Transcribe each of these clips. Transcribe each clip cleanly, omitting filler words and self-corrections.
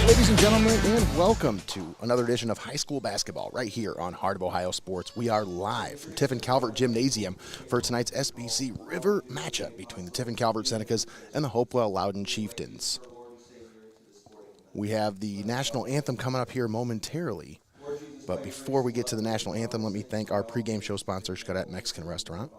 Ladies and gentlemen, and welcome to another edition of high school basketball right here on Heart of Ohio Sports. We are live from Tiffin Calvert Gymnasium for tonight's SBC River matchup between the Tiffin Calvert Senecas and the Hopewell-Loudon Chieftains. We have the national anthem coming up here momentarily, but before we get to the national anthem, let me thank our pregame show sponsor, XCARET Mexican Restaurant.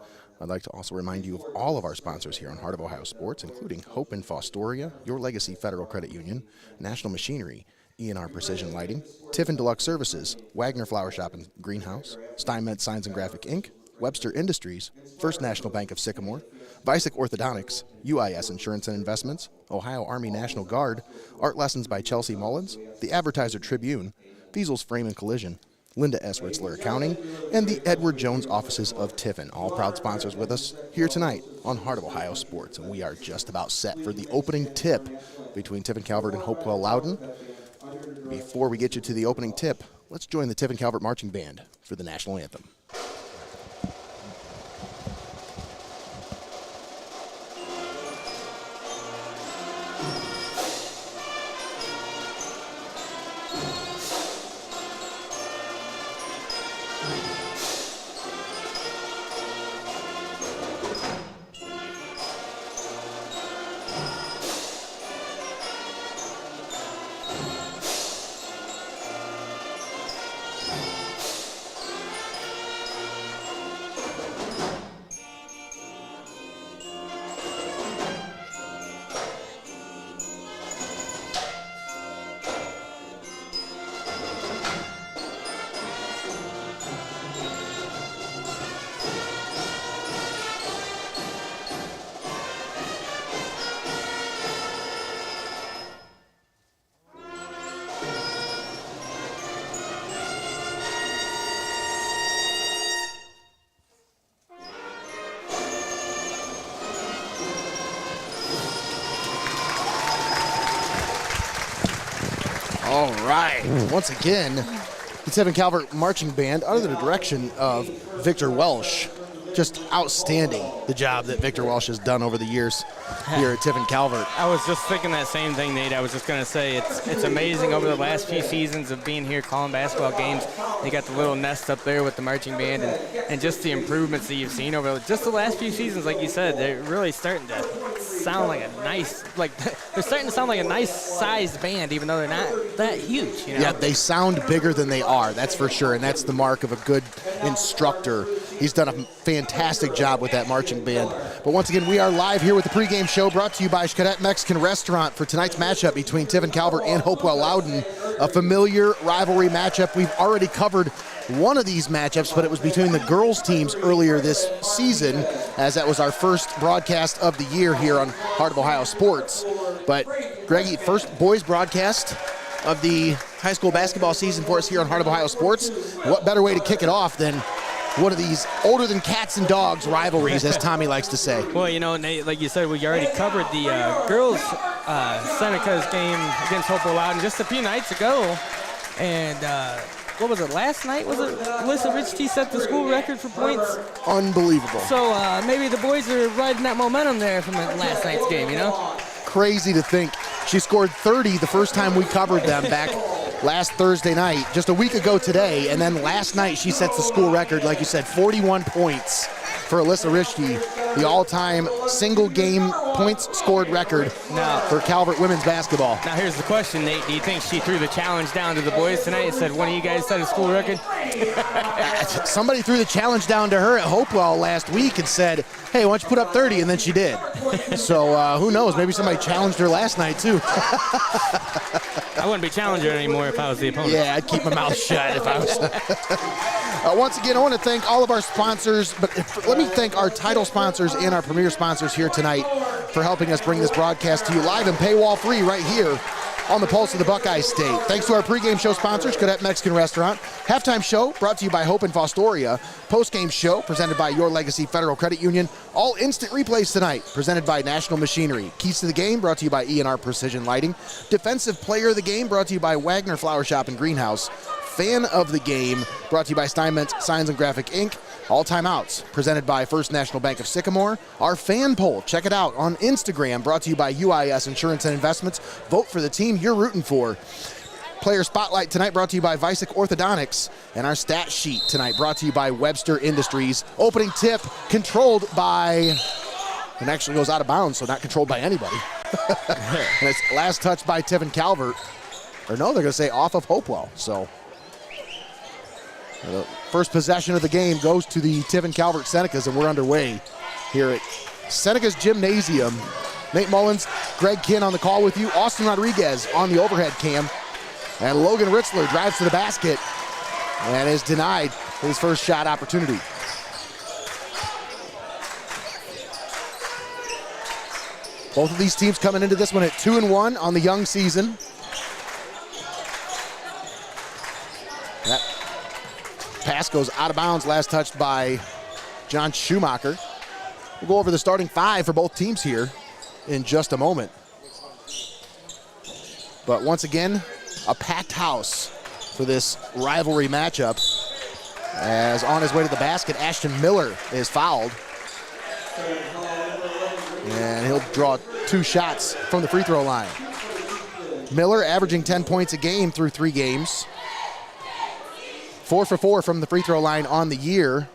I'd like to also remind you of all of our sponsors here on Heart of Ohio Sports, including Hope and FOSTORIA, Your Legacy Federal Credit Union, National Machinery, E&R Precision Lighting, Tiffin Deluxe Services, Wagner Flower Shop and Greenhouse, STEINMETZ Signs and Graphic Inc., Webster Industries, First National Bank of Sycamore, VICEK Orthodontics, UIS Insurance and Investments, Ohio Army National Guard, Art Lessons by Chelsea Mullins, the Advertiser Tribune, FEASEL'S Frame and Collision, Linda S. RITZLER Accounting, and the Edward Jones Offices of Tiffin, all proud sponsors with us here tonight on Heart of Ohio Sports. And we are just about set for the opening tip between Tiffin Calvert and Hopewell-Loudon. Before we get you to the opening tip, let's join the Tiffin Calvert Marching Band for the national anthem. All right, once again, the Tiffin Calvert Marching Band under the direction of Victor Welsh. Just outstanding, the job that Victor Welsh has done over the years here at Tiffin Calvert. I was just thinking that same thing, Nate. I was just going to say it's amazing over the last few seasons of being here calling basketball games. You got the little nest up there with the marching band and just the improvements that you've seen over just the last few seasons. Like you said, they're really starting to sound like a nice, they're starting to sound like a nice sized band, even though they're not that huge. You know? Yeah, they sound bigger than they are, that's for sure, and that's the mark of a good instructor. He's done a fantastic job with that marching band. But once again, we are live here with the pregame show brought to you by XCARET Mexican Restaurant for tonight's matchup between Tiffin Calvert and Hopewell-Loudon, a familiar rivalry matchup. We've already covered one of these matchups, but it was between the girls' teams earlier this season, as that was our first broadcast of the year here on Heart of Ohio Sports. But, Greggy, first boys broadcast of the high school basketball season for us here on Heart of Ohio Sports. What better way to kick it off than one of these older than cats and dogs rivalries, as Tommy likes to say. Well, you know, Nate, like you said, we already covered the girls' Senecas game against Hopewell-Loudon just a few nights ago. And what was it, last night? Was it Alyssa Richie set the school record for points? Unbelievable. So maybe the boys are riding that momentum there from last night's game, you know? Crazy to think. She scored 30 the first time we covered them back last Thursday night, just a week ago today, and then last night she sets the school record, like you said, 41 points for Alyssa Richie, the all-time single-game points scored record for Calvert women's basketball. Now here's the question, Nate. Do you think she threw the challenge down to the boys tonight and said, one of you guys set a school record? Somebody threw the challenge down to her at Hopewell last week and said, hey, why don't you put up 30? And then she did. So who knows? Maybe somebody challenged her last night, too. I wouldn't be challenging her anymore if I was the opponent. Yeah, I'd keep my mouth shut if I was. Once again, I want to thank all of our sponsors, but let me thank our title sponsors and our premier sponsors here tonight for helping us bring this broadcast to you live and paywall free right here on the pulse of the Buckeye State. Thanks to our pregame show sponsors, XCARET Mexican Restaurant. Halftime show brought to you by Hope and FOSTORIA. Postgame show presented by Your Legacy Federal Credit Union. All instant replays tonight presented by National Machinery. Keys to the game brought to you by E&R Precision Lighting. Defensive player of the game brought to you by Wagner Flower Shop and Greenhouse. Fan of the game brought to you by STEINMETZ Signs and Graphic Inc. All timeouts presented by First National Bank of Sycamore. Our fan poll, check it out on Instagram, brought to you by UIS Insurance and Investments. Vote for the team you're rooting for. Player Spotlight tonight brought to you by VICEK Orthodontics. And our stat sheet tonight brought to you by Webster Industries. Opening tip controlled by, and actually goes out of bounds, so not controlled by anybody. And it's last touch by Tiffin Calvert. Or no, they're going to say off of Hopewell. So the first possession of the game goes to the Tiffin Calvert Senecas, and we're underway here at Senecas Gymnasium. Nate Mullins, Greg Kinn on the call with you. Austin Rodriguez on the overhead cam. And Logan Ritzler drives to the basket and is denied his first shot opportunity. Both of these teams coming into this one at 2-1 on the young season. That pass goes out of bounds, last touched by John Schumacher. We'll go over the starting five for both teams here in just a moment. But once again, a packed house for this rivalry matchup. As on his way to the basket, Ashton Miller is fouled. And he'll draw 2 shots from the free throw line. Miller averaging 10 points a game through 3 games. 4 for 4 from the free throw line on the year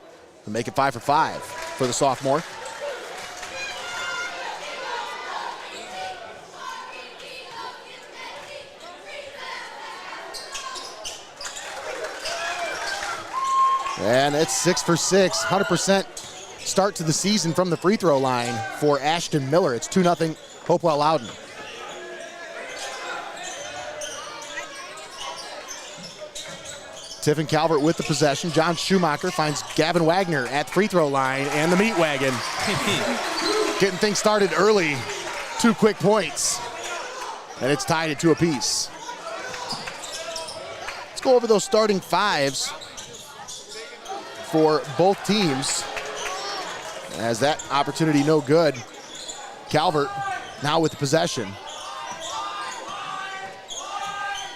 to make it 5 for 5 for the sophomore. And it's 6 for 6, 100% start to the season from the free throw line for Ashton Miller. It's 2-0 Hopewell-Loudon. Tiffin Calvert with the possession. John Schumacher finds Gavin Wagner at the free throw line and the meat wagon. Getting things started early. 2 quick points. And it's tied at 2 apiece. Let's go over those starting fives for both teams. As that opportunity no good. Calvert now with the possession.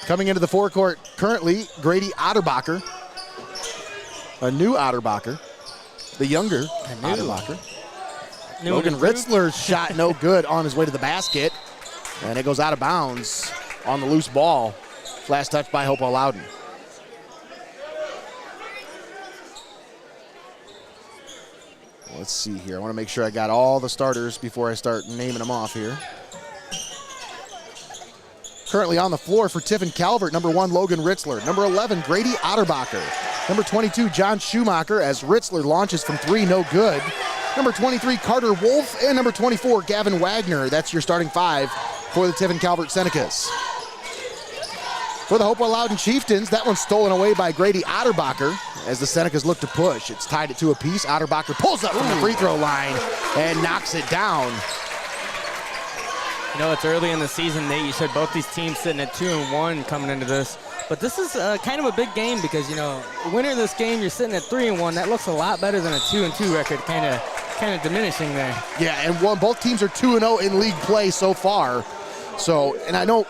Coming into the forecourt currently, Grady Otterbacher. A new Otterbacher. The younger Otterbacher. Logan Ritzler's shot no good on his way to the basket. And it goes out of bounds on the loose ball. Last touch by Hopewell-Loudon. Let's see here. I want to make sure I got all the starters before I start naming them off here. Currently on the floor for Tiffin Calvert, number 1, Logan Ritzler. Number 11, Grady Otterbacher. Number 22, John Schumacher, as Ritzler launches from 3, no good. Number 23, Carter Wolf. And number 24, Gavin Wagner. That's your starting 5 for the Tiffin Calvert Senecas. For the Hopewell-Loudon Chieftains, that one's stolen away by Grady Otterbacher as the Senecas look to push. It's tied at 2 apiece. Otterbacher pulls up from the free throw line and knocks it down. You know, it's early in the season, Nate. You said both these teams sitting at 2-1 coming into this. But this is kind of a big game because, you know, the winner of this game, you're sitting at 3-1. That looks a lot better than a 2-2 record, kind of diminishing there. Yeah, and both teams are 2-0 in league play so far. So, and I know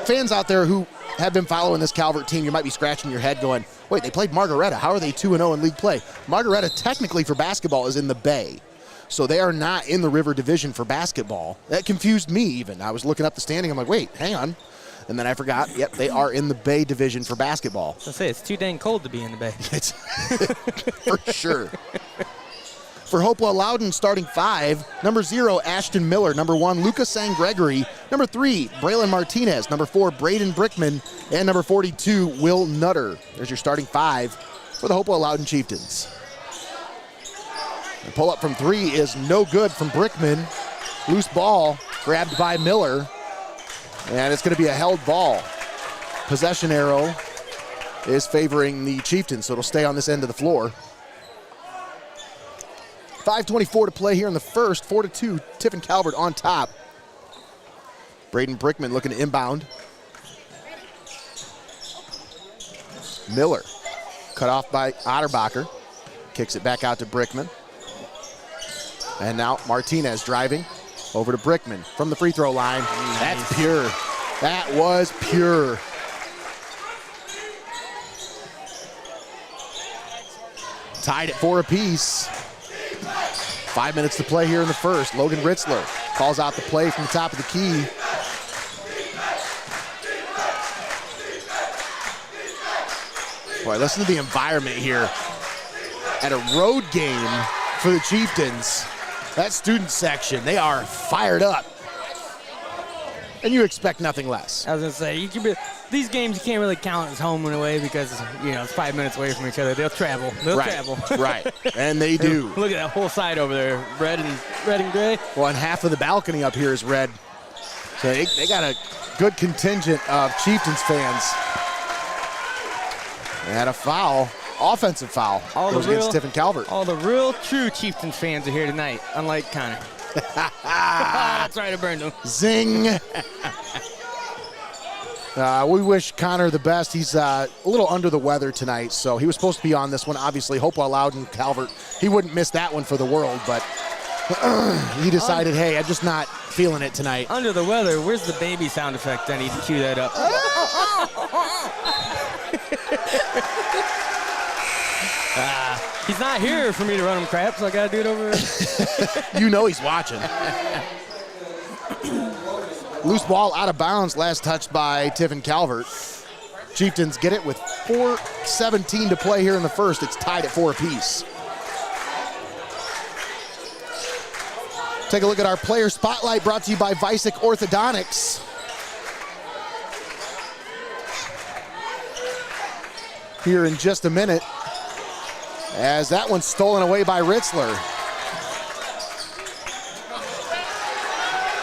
fans out there who have been following this Calvert team, you might be scratching your head going, wait, they played Margaretta. How are they 2-0 in league play? Margaretta technically for basketball is in the Bay. So they are not in the River Division for basketball. That confused me even. I was looking up the standing. I'm like, wait, hang on. And then I forgot, yep, they are in the Bay Division for basketball. I say, it's too dang cold to be in the Bay. It's for sure. For Hopewell-Loudon starting 5, number 0, Ashton Miller. Number 1, Lucas Sang Gregory. Number 3, Braylon Martinez. Number 4, Braden Brickman. And number 42, Will Nutter. There's your starting 5 for the Hopewell-Loudon Chieftains. The pull up from 3 is no good from Brickman. Loose ball grabbed by Miller. And it's going to be a held ball. Possession arrow is favoring the Chieftains, so it'll stay on this end of the floor. 5:24 to play here in the first. 4-2, Tiffin Calvert on top. Braden Brickman looking to inbound. Miller cut off by Otterbacher. Kicks it back out to Brickman. And now Martinez driving over to Brickman from the free throw line. Nice. That's pure. That was pure. Tied at 4 apiece. 5 minutes to play here in the first. Logan Ritzler calls out the play from the top of the key. Boy, listen to the environment here at a road game for the Chieftains. That student section, they are fired up. And you expect nothing less. I was going to say, these games you can't really count as home and away because, it's 5 minutes away from each other. They'll travel. Right, and they do. Look at that whole side over there, red and gray. Well, and half of the balcony up here is red. So they got a good contingent of Chieftains fans. They had a foul, offensive foul, goes against Tiffin Calvert. All the real true Chieftains fans are here tonight, unlike Connor. That's right, I burned him. Zing. We wish Connor the best. He's a little under the weather tonight, so he was supposed to be on this one. Obviously, Hopewell-Loudon Calvert, he wouldn't miss that one for the world, but he decided, hey, I'm just not feeling it tonight. Under the weather, where's the baby sound effect? I need to cue that up. He's not here for me to run him crap, so I got to do it over. You know he's watching. Loose ball out of bounds, last touched by Tiffin Calvert. Chieftains get it with 4:17 to play here in the first. It's tied at 4 apiece. Take a look at our player spotlight brought to you by VICEK Orthodontics. Here in just a minute, as that one's stolen away by Ritzler.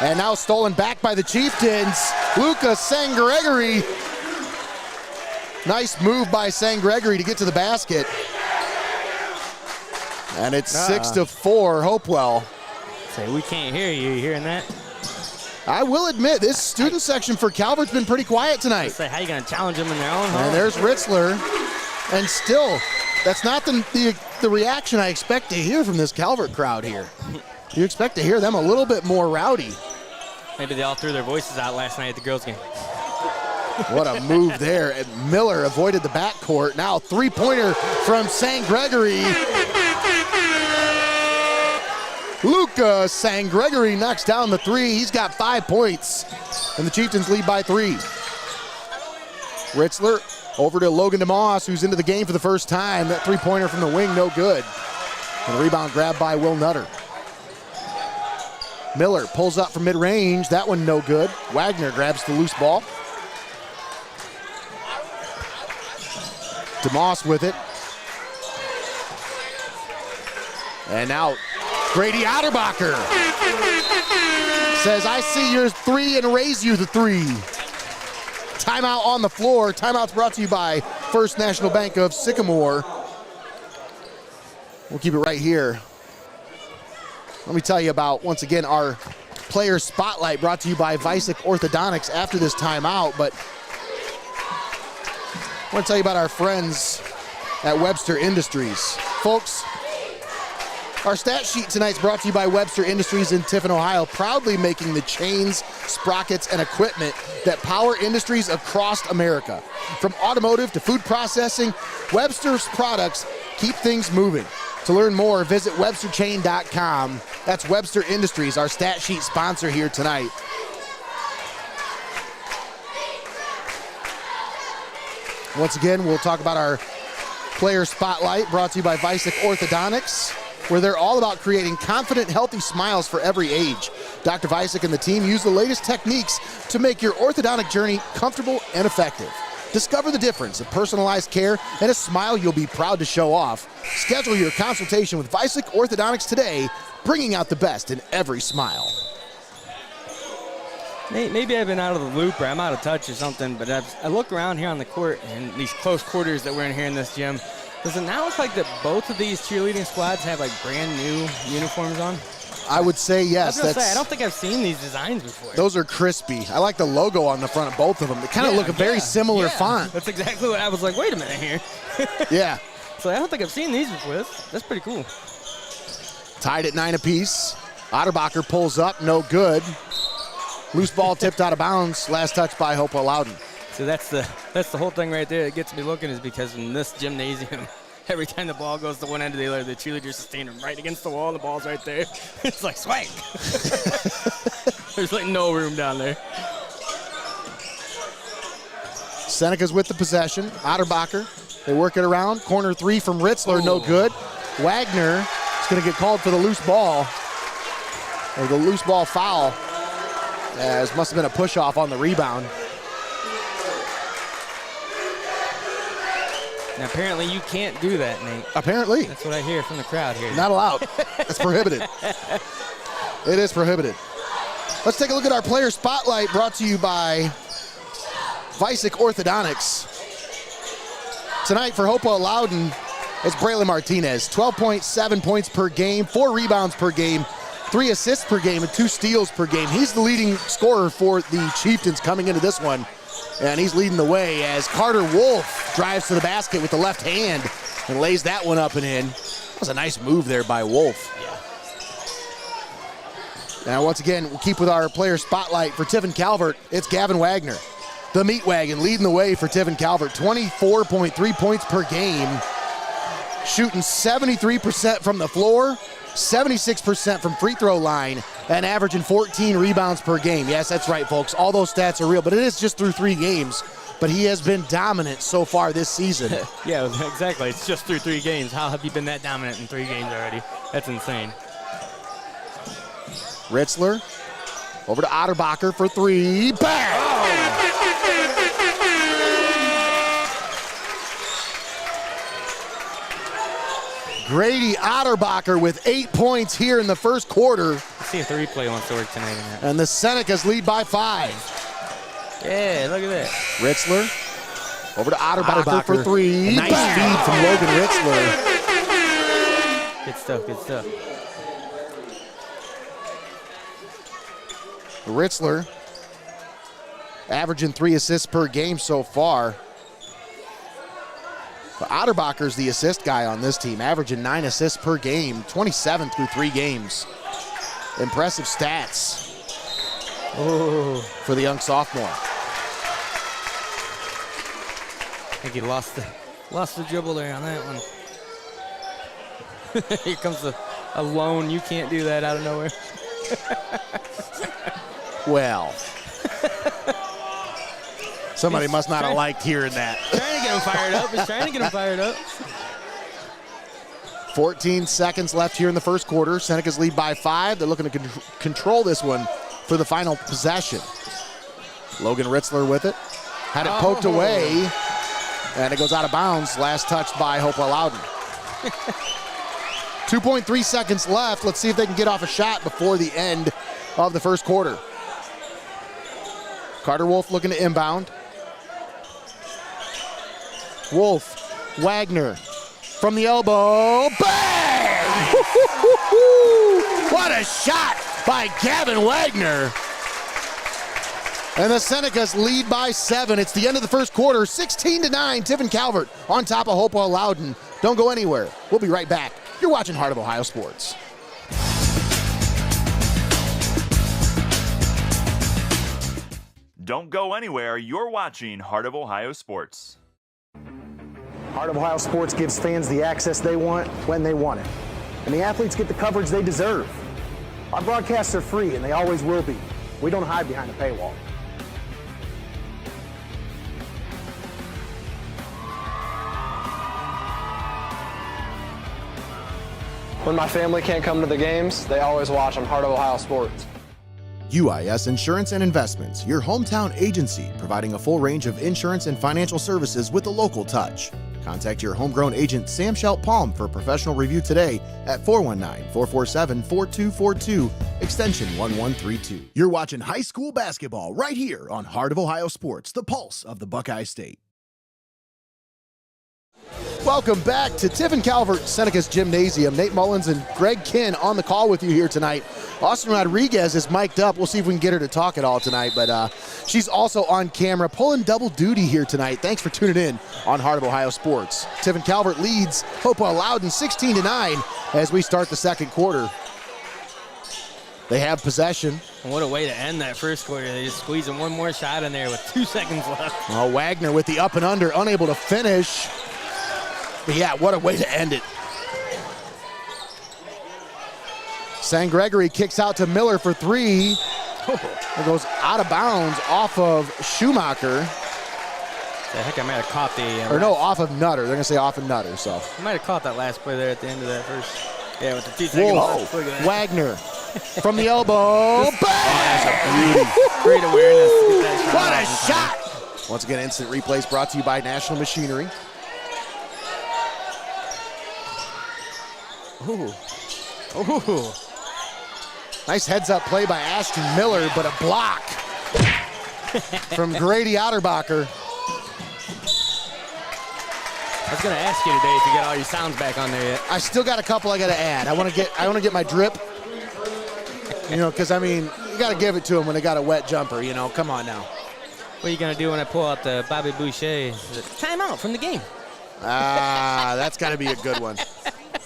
And now stolen back by the Chieftains. Lucas Sangregory. Nice move by Sangregory to get to the basket. And it's 6-4, Hopewell. Say, we can't hear you. You hearing that? I will admit, this student section for Calvert's been pretty quiet tonight. Say, how you going to challenge them in their own home? And there's Ritzler. And still, that's not the reaction I expect to hear from this Calvert crowd here. You expect to hear them a little bit more rowdy. Maybe they all threw their voices out last night at the girls' game. What a move there. And Miller avoided the backcourt. Now three-pointer from Sangregory. Lucas Sangregory knocks down the three. He's got 5 points. And the Chieftains lead by 3. Ritzler over to Logan DeMoss, who's into the game for the first time. That three-pointer from the wing, no good. And the rebound grabbed by Will Nutter. Miller pulls up from mid-range. That one no good. Wagner grabs the loose ball. DeMoss with it. And now Grady Otterbacher says, I see your 3 and raise you the 3. Timeout on the floor. Timeout's brought to you by First National Bank of Sycamore. We'll keep it right here. Let me tell you about, once again, our player spotlight brought to you by VICEK Orthodontics after this timeout. But I want to tell you about our friends at Webster Industries. Folks, our stat sheet tonight's brought to you by Webster Industries in Tiffin, Ohio, proudly making the chains, sprockets, and equipment that power industries across America. From automotive to food processing, Webster's products keep things moving. To learn more, visit websterchain.com. That's Webster Industries, our stat sheet sponsor here tonight. Once again, we'll talk about our player spotlight brought to you by VICEK Orthodontics, where they're all about creating confident, healthy smiles for every age. Dr. VICEK and the team use the latest techniques to make your orthodontic journey comfortable and effective. Discover the difference of personalized care and a smile you'll be proud to show off. Schedule your consultation with VICEK Orthodontics today, bringing out the best in every smile. Maybe I've been out of the loop or I'm out of touch or something, but I look around here on the court and these close quarters that we're in here in this gym. Does it now look like that both of these cheerleading squads have like brand new uniforms on? I would say yes. I don't think I've seen these designs before. Those are crispy. I like the logo on the front of both of them. They kind of look a very similar font. That's exactly what I was like, wait a minute here. Yeah. So I don't think I've seen these before. That's pretty cool. Tied at 9 apiece. Otterbacher pulls up, no good. Loose ball tipped out of bounds. Last touch by Hopewell-Loudon. So that's the whole thing right there that gets me looking, is because in this gymnasium, every time the ball goes to one end of the other, the cheerleaders are standing right against the wall, and the ball's right there. It's like swag. There's like no room down there. Senecas with the possession. Otterbacher, they work it around. Corner three from Ritzler, no good. Wagner is going to get called for the loose ball, or the loose ball foul, as must have been a push-off on the rebound. Now, apparently you can't do that, Nate. Apparently. That's what I hear from the crowd here. Not allowed. It's prohibited. It is prohibited. Let's take a look at our player spotlight, brought to you by VICEK Orthodontics. Tonight for Hopewell-Loudon, it's Braylon Martinez. 12.7 points per game, 4 rebounds per game, 3 assists per game, and 2 steals per game. He's the leading scorer for the Chieftains coming into this one, and he's leading the way as Carter Wolf drives to the basket with the left hand and lays that one up and in. That was a nice move there by Wolf. Now, once again, we'll keep with our player spotlight for Tiffin Calvert. It's Gavin Wagner, the meat wagon, leading the way for Tiffin Calvert. 24.3 points per game, shooting 73% from the floor, 76% from free throw line, and averaging 14 rebounds per game. Yes, that's right, folks. All those stats are real, but it is just through 3 games. But he has been dominant so far this season. Yeah, exactly. It's just through 3 games. How have you been that dominant in 3 games already? That's insane. Ritzler over to Otterbacher for 3. Bang! Oh. Grady Otterbacher with 8 points here in the first quarter. Let's see if the replay wants to work tonight. And the Senecas lead by 5. Yeah, look at that. Ritzler over to Otterbacher for 3. A nice feed from Logan Ritzler. Good stuff, good stuff. Ritzler averaging 3 assists per game so far. But Otterbacher's the assist guy on this team, averaging 9 assists per game, 27 through 3 games. Impressive stats for the young sophomore. I think he lost the dribble there on that one. Here comes a lone. You can't do that out of nowhere. Well, somebody must not have liked hearing that. Trying to get him fired up. He's trying to get him fired up. 14 seconds left here in the first quarter. Senecas lead by 5. They're looking to control this one for the final possession. Logan Ritzler with it. Had it poked away, and it goes out of bounds. Last touch by Hopewell-Loudon. 2.3 seconds left. Let's see if they can get off a shot before the end of the first quarter. Carter Wolf looking to inbound. Wolf, Wagner from the elbow. Bang! What a shot by Gavin Wagner. And the Senecas lead by 7. It's the end of the first quarter, 16-9. Tiffin Calvert on top of Hopewell-Loudon. Don't go anywhere. We'll be right back. You're watching Heart of Ohio Sports. Don't go anywhere. You're watching Heart of Ohio Sports. Heart of Ohio Sports gives fans the access they want when they want it. And the athletes get the coverage they deserve. Our broadcasts are free, and they always will be. We don't hide behind a paywall. When my family can't come to the games, they always watch on Heart of Ohio Sports. UIS Insurance and Investments, your hometown agency providing a full range of insurance and financial services with a local touch. Contact your homegrown agent Sam Schelt Palm for a professional review today at 419-447-4242, extension 1132. You're watching high school basketball right here on Heart of Ohio Sports, the pulse of the Buckeye State. Welcome back to Tiffin Calvert Senecas Gymnasium. Nate Mullins and Greg Kinn on the call with you here tonight. Austin Rodriguez is mic'd up. We'll see if we can get her to talk at all tonight, but she's also on camera, pulling double duty here tonight. Thanks for tuning in on Heart of Ohio Sports. Tiffin Calvert leads Hopewell-Loudon 16-9 as we start the second quarter. They have possession. And what a way to end that first quarter. They just squeezing one more shot in there with 2 seconds left. Oh, Wagner with the up and under, unable to finish. But yeah, what a way to end it. St. Gregory kicks out to Miller for three. It goes out of bounds off of Schumacher. I think I might have caught the... or no, off of Nutter. They're going to say off of Nutter, so. I might have caught that last play there at the end of that first. Yeah, with the 2 seconds. Whoa, Wagner from the elbow. Bang! Oh, great awareness to get that shot. What a shot! Once again, instant replays brought to you by National Machinery. Ooh. Ooh. Nice heads-up play by Ashton Miller, but a block from Grady Otterbacher. I was gonna ask you today if you got all your sounds back on there yet. I still got a couple I got to add. I want to get my drip. You know, because I mean, you got to give it to them when they got a wet jumper. You know, come on now. What are you gonna do when I pull out the Bobby Boucher timeout from the game? That's got to be a good one.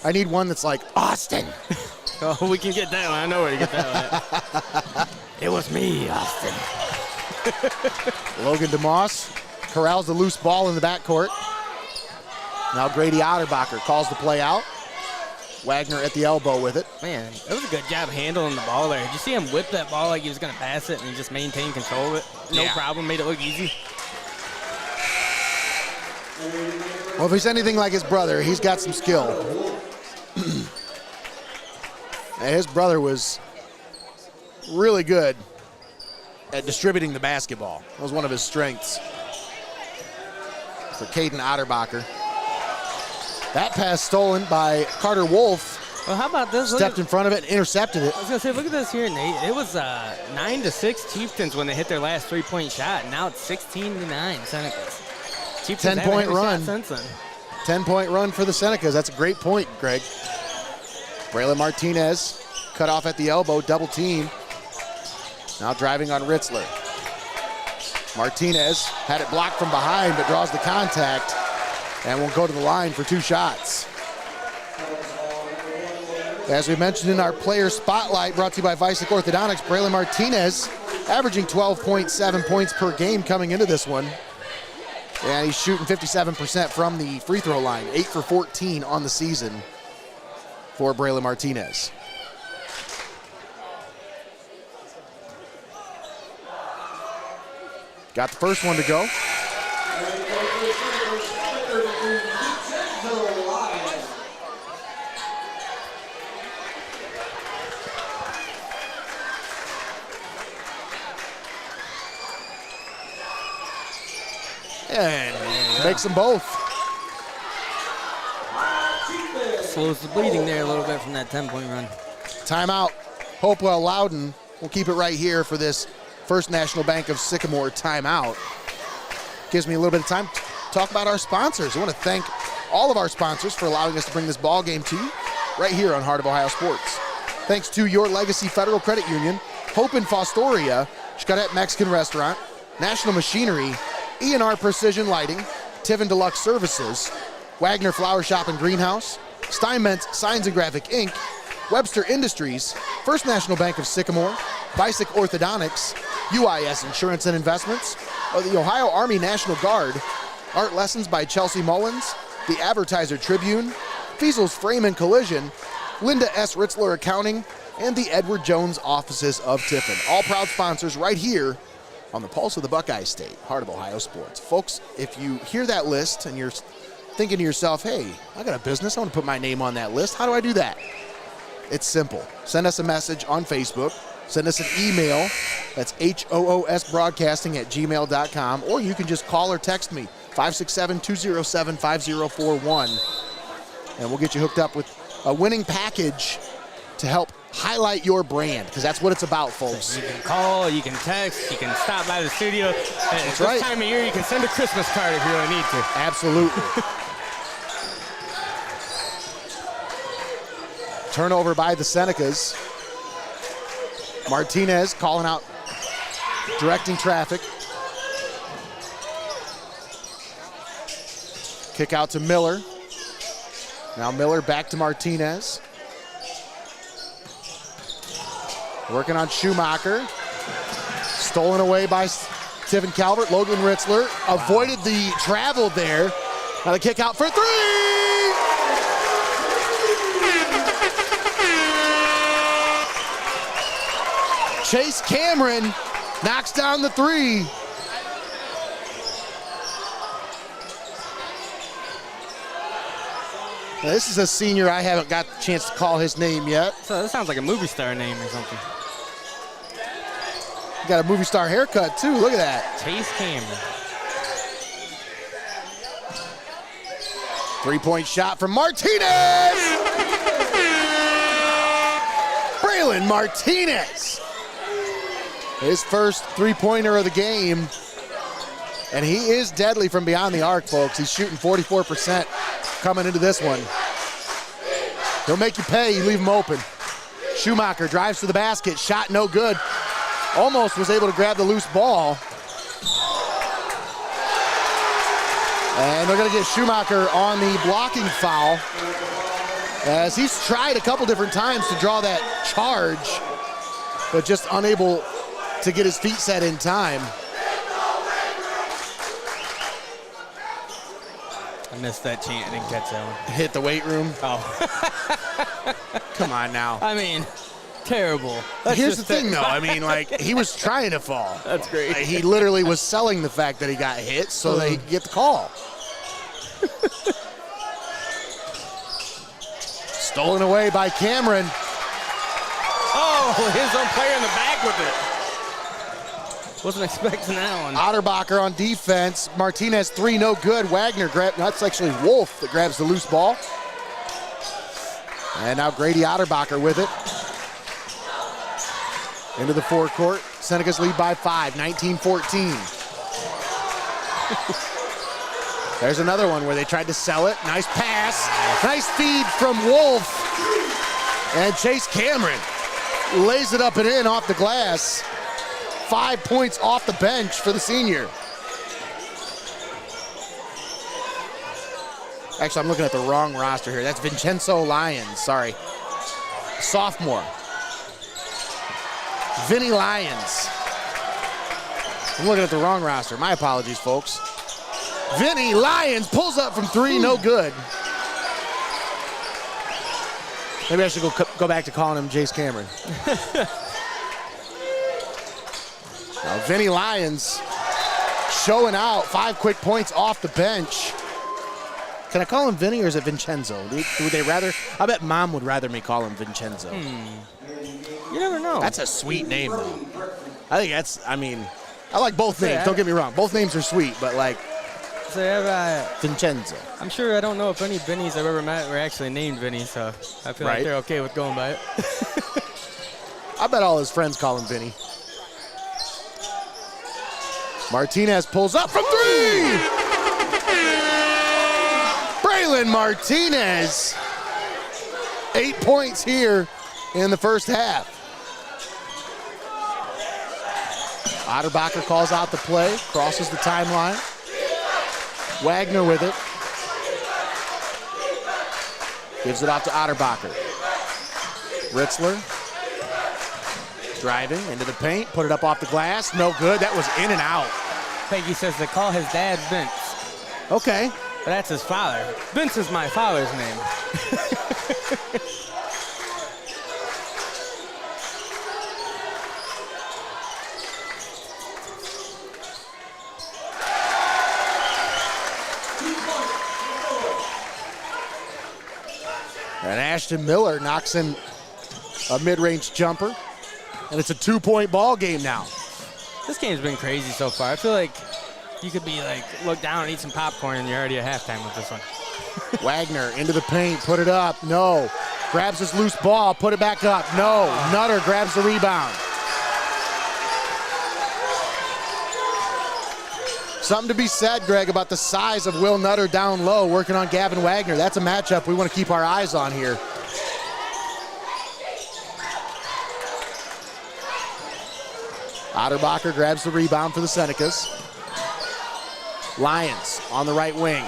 I need one that's like Austin. Oh, we can get that one. I know where to get that one. It was me, Austin. Logan DeMoss corrals the loose ball in the backcourt. Now Grady Otterbacher calls the play out. Wagner at the elbow with it. Man, that was a good job handling the ball there. Did you see him whip that ball like he was going to pass it and he just maintained control of it? No problem, made it look easy. Well, if he's anything like his brother, he's got some skill. And his brother was really good at distributing the basketball. That was one of his strengths. For Caden Otterbacher. That pass stolen by Carter Wolf. Well, how about this? Stepped in front of it and intercepted it. I was going to say, look at this here, Nate. It was 9-6 Chieftains when they hit their last three-point shot. And now it's 16-9 Senecas. Chieftains 10-point run. Since then. 10-point run for the Senecas. That's a great point, Greg. Braylon Martinez cut off at the elbow, double team. Now driving on Ritzler. Martinez had it blocked from behind, but draws the contact and will go to the line for 2 shots. As we mentioned in our player spotlight brought to you by VICEK Orthodontics, Braylon Martinez averaging 12.7 points per game coming into this one. And he's shooting 57% from the free throw line, 8 for 14 on the season for Braylon Martinez. Got the first one to go. And makes them both. Slows the bleeding there a little bit from that 10-point run. Timeout. Hopewell-Loudon. We'll keep it right here for this First National Bank of Sycamore timeout. Gives me a little bit of time to talk about our sponsors. I want to thank all of our sponsors for allowing us to bring this ball game to you right here on Heart of Ohio Sports. Thanks to Your Legacy Federal Credit Union, Hope in Fostoria, XCARET Mexican Restaurant, National Machinery, E&R Precision Lighting, Tiffin Deluxe Services, Wagner Flower Shop and Greenhouse, STEINMETZ Signs and Graphic Inc., WEBSTER Industries, First National Bank of Sycamore, VICEK Orthodontics, UIS Insurance and Investments, the Ohio Army National Guard, Art Lessons by Chelsea Mullins, the Advertiser Tribune, FEASEL'S Frame and Collision, Linda S. Ritzler Accounting, and the Edward Jones Offices of Tiffin. All proud sponsors right here on the Pulse of the Buckeye State, Heart of Ohio Sports. Folks, if you hear that list and you're thinking to yourself, hey, I got a business, I want to put my name on that list, how do I do that? It's simple. Send us a message on Facebook. Send us an email. That's hoosbroadcasting@gmail.com. Or you can just call or text me, 567-207-5041. And we'll get you hooked up with a winning package to help highlight your brand, because that's what it's about, folks. You can call, you can text, you can stop by the studio. That's right. right. This time of year, you can send a Christmas card if you really need to. Absolutely. Turnover by the Senecas. Martinez calling out, directing traffic. Kick out to Miller. Now Miller back to Martinez. Working on Schumacher. Stolen away by Tiffin Calvert. Logan Ritzler avoided the travel there. Now the kick out for three! Chase Cameron knocks down the three. Now, this is a senior I haven't got the chance to call his name yet. So that sounds like a movie star name or something. He got a movie star haircut too. Look at that. Chase Cameron. 3-point shot from Martinez. Braylon Martinez. His first three-pointer of the game. And he is deadly from beyond the arc, folks. He's shooting 44% coming into this one. He'll make you pay, you leave him open. Schumacher drives to the basket, shot no good. Almost was able to grab the loose ball. And they're gonna get Schumacher on the blocking foul, as he's tried a couple different times to draw that charge, but just unable to get his feet set in time. I missed that chant. I didn't catch that one. Hit the weight room. Oh. Come on now. I mean, terrible. Here's the thing, though. I mean, like, he was trying to fall. That's great. He literally was selling the fact that he got hit so that he could get the call. Stolen away by Cameron. Oh, his own player in the back with it. Wasn't expecting that one. Otterbacher on defense. Martinez, three, no good. Wagner, that's actually Wolf that grabs the loose ball. And now Grady Otterbacher with it. Into the forecourt. Senecas lead by 5, 19-14. There's another one where they tried to sell it. Nice pass. Nice feed from Wolf. And Chase Cameron lays it up and in off the glass. 5 points off the bench for the senior. Actually, I'm looking at the wrong roster here. That's Vincenzo Lyons, sorry. Sophomore. Vinny Lyons. I'm looking at the wrong roster. My apologies, folks. Vinny Lyons pulls up from three, no good. Maybe I should go back to calling him Chase Cameron. Now, Vinny Lyons showing out, 5 quick points off the bench. Can I call him Vinny or is it Vincenzo? Would they rather? I bet Mom would rather me call him Vincenzo. You never know. That's a sweet name, though. I think that's, I mean, I like both names, don't get me wrong. Both names are sweet, but like, Vincenzo. I'm sure, I don't know if any Vinnies I've ever met were actually named Vinny, so I feel like they're okay with going by it. I bet all his friends call him Vinny. Martinez pulls up from three! Braylon Martinez. 8 points here in the first half. Otterbacher calls out the play, crosses the timeline. Wagner with it. Gives it off to Otterbacher. Ritzler. Driving into the paint, put it up off the glass. No good, that was in and out. Peggy says they call his dad Vince. Okay. But that's his father. Vince is my father's name. And Ashton Miller knocks in a mid-range jumper. And it's a 2-point ball game now. This game's been crazy so far. I feel like you could be like, look down and eat some popcorn and you're already at halftime with this one. Wagner into the paint, put it up, no. Grabs his loose ball, put it back up, no. Nutter grabs the rebound. Something to be said, Greg, about the size of Will Nutter down low, working on Gavin Wagner. That's a matchup we want to keep our eyes on here. Otterbacher grabs the rebound for the Senecas. Lyons on the right wing.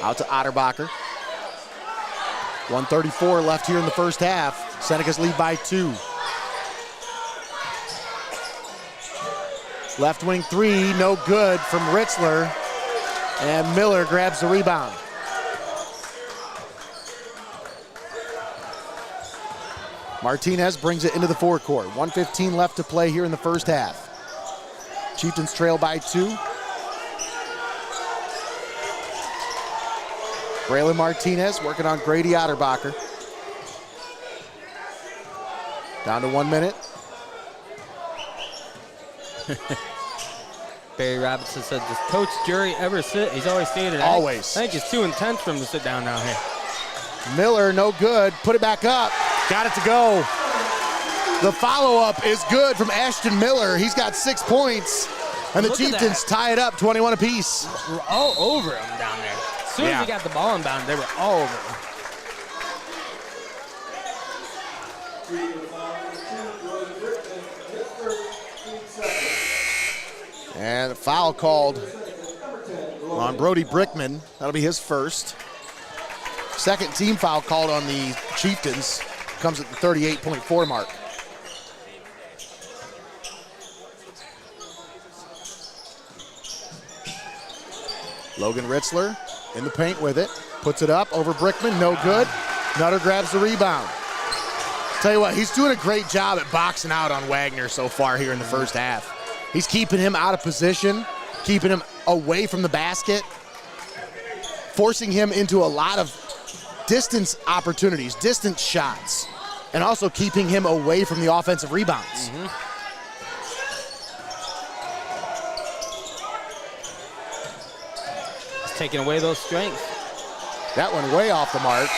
Out to Otterbacher. 1:34 left here in the first half. Senecas lead by 2. Left wing three, no good from Ritzler. And Miller grabs the rebound. Martinez brings it into the forecourt. 1:15 left to play here in the first half. Chieftains trail by 2. Braylon Martinez working on Grady Otterbacher. Down to 1 minute. Barry Robinson said, does Coach Jury ever sit? He's always stated. Always. I think it's too intense for him to sit down now here. Miller, no good. Put it back up. Got it to go. The follow-up is good from Ashton Miller. He's got 6 points. And the Chieftains tie it up 21 apiece. We're all over him down there. As soon as he got the ball inbound, they were all over him. And a foul called on Brody Brickman. That'll be his first. Second team foul called on the Chieftains. Comes at the 38.4 mark. Logan Ritzler in the paint with it. Puts it up over Brickman, no good. Nutter grabs the rebound. Tell you what, he's doing a great job at boxing out on Wagner so far here in the first half. He's keeping him out of position, keeping him away from the basket, forcing him into a lot of distance opportunities, distance shots, and also keeping him away from the offensive rebounds. Taking away those strengths. That one way off the mark,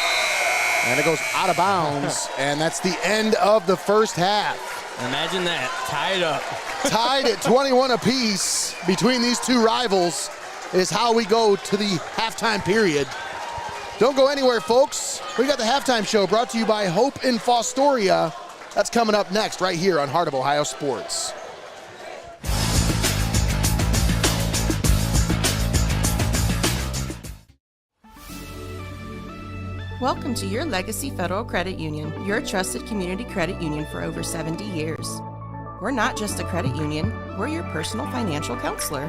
and it goes out of bounds, and that's the end of the first half. Imagine that, tied up. Tied at 21 apiece between these two rivals is how we go to the halftime period. Don't go anywhere, folks. We got the halftime show brought to you by Hope in Fostoria. That's coming up next right here on Heart of Ohio Sports. Welcome to your Legacy Federal Credit Union, your trusted community credit union for over 70 years. We're not just a credit union, we're your personal financial counselor.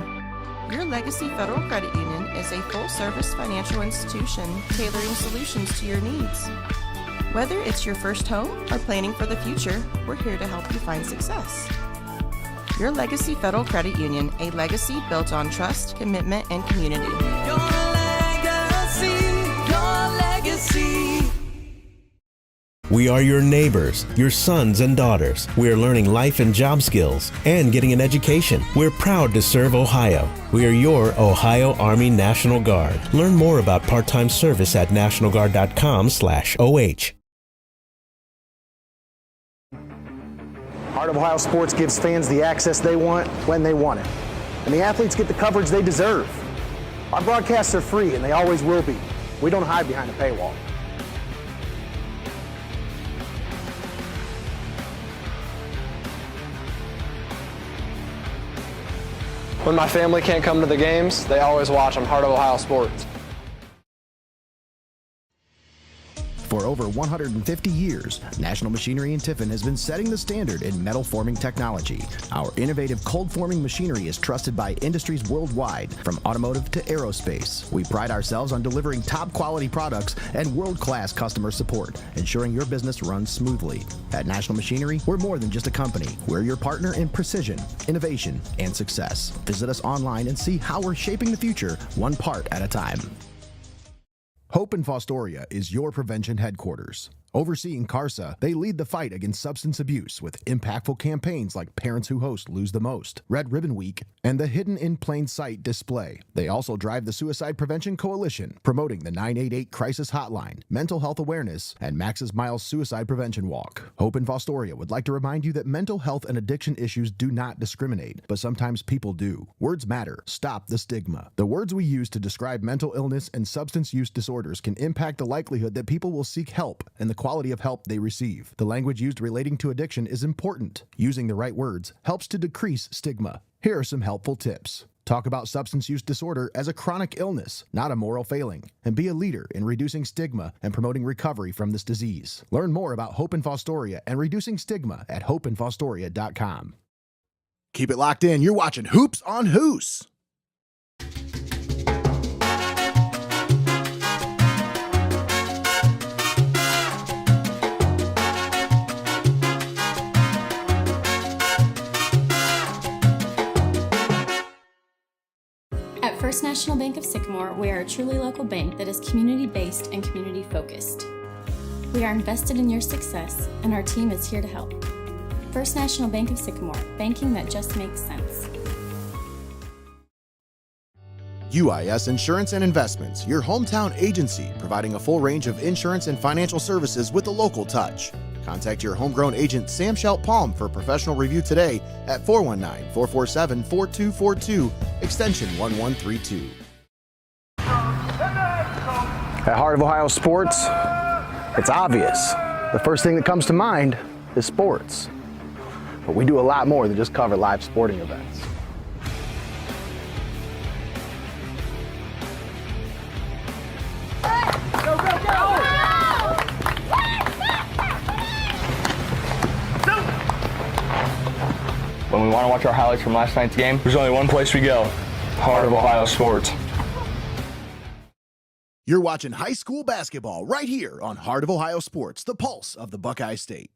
Your Legacy Federal Credit Union is a full-service financial institution tailoring solutions to your needs. Whether it's your first home or planning for the future, we're here to help you find success. Your Legacy Federal Credit Union, a legacy built on trust, commitment, and community. Your legacy. We are your neighbors, your sons and daughters. We are learning life and job skills and getting an education. We're proud to serve Ohio. We are your Ohio Army National Guard. Learn more about part-time service at nationalguard.com/OH. Heart of Ohio Sports gives fans the access they want when they want it. And the athletes get the coverage they deserve. Our broadcasts are free and they always will be. We don't hide behind a paywall. When my family can't come to the games, they always watch on Heart of Ohio Sports. For over 150 years, National Machinery in Tiffin has been setting the standard in metal forming technology. Our innovative cold forming machinery is trusted by industries worldwide, from automotive to aerospace. We pride ourselves on delivering top quality products and world-class customer support, ensuring your business runs smoothly. At National Machinery, we're more than just a company. We're your partner in precision, innovation, and success. Visit us online and see how we're shaping the future, one part at a time. Hope in Fostoria is your prevention headquarters. Overseeing CARSA, they lead the fight against substance abuse with impactful campaigns like Parents Who Host Lose the Most, Red Ribbon Week, and the Hidden in Plain Sight display. They also drive the Suicide Prevention Coalition, promoting the 988 Crisis Hotline, mental health awareness, and Max's Miles Suicide Prevention Walk. Hope in Fostoria would like to remind you that mental health and addiction issues do not discriminate, but sometimes people do. Words matter. Stop the stigma. The words we use to describe mental illness and substance use disorders can impact the likelihood that people will seek help and the quality of help they receive. The language used relating to addiction is important. Using the right words helps to decrease stigma. Here are some helpful tips. Talk about substance use disorder as a chronic illness, not a moral failing, and be a leader in reducing stigma and promoting recovery from this disease. Learn more about Hope in Fostoria and reducing stigma at hopeinfostoria.com. Keep it locked in. You're watching Hoops on Hoos. First National Bank of Sycamore, we are a truly local bank that is community-based and community-focused. We are invested in your success, and our team is here to help. First National Bank of Sycamore, banking that just makes sense. UIS Insurance and Investments, your hometown agency providing a full range of insurance and financial services with a local touch. Contact your homegrown agent Sam Schelt Palm for a professional review today at 419-447-4242, extension 1132. At Heart of Ohio Sports, it's obvious. The first thing that comes to mind is sports. But we do a lot more than just cover live sporting events. When we want to watch our highlights from last night's game, there's only one place we go, Heart of Ohio Sports. You're watching high school basketball right here on Heart of Ohio Sports, the pulse of the Buckeye State.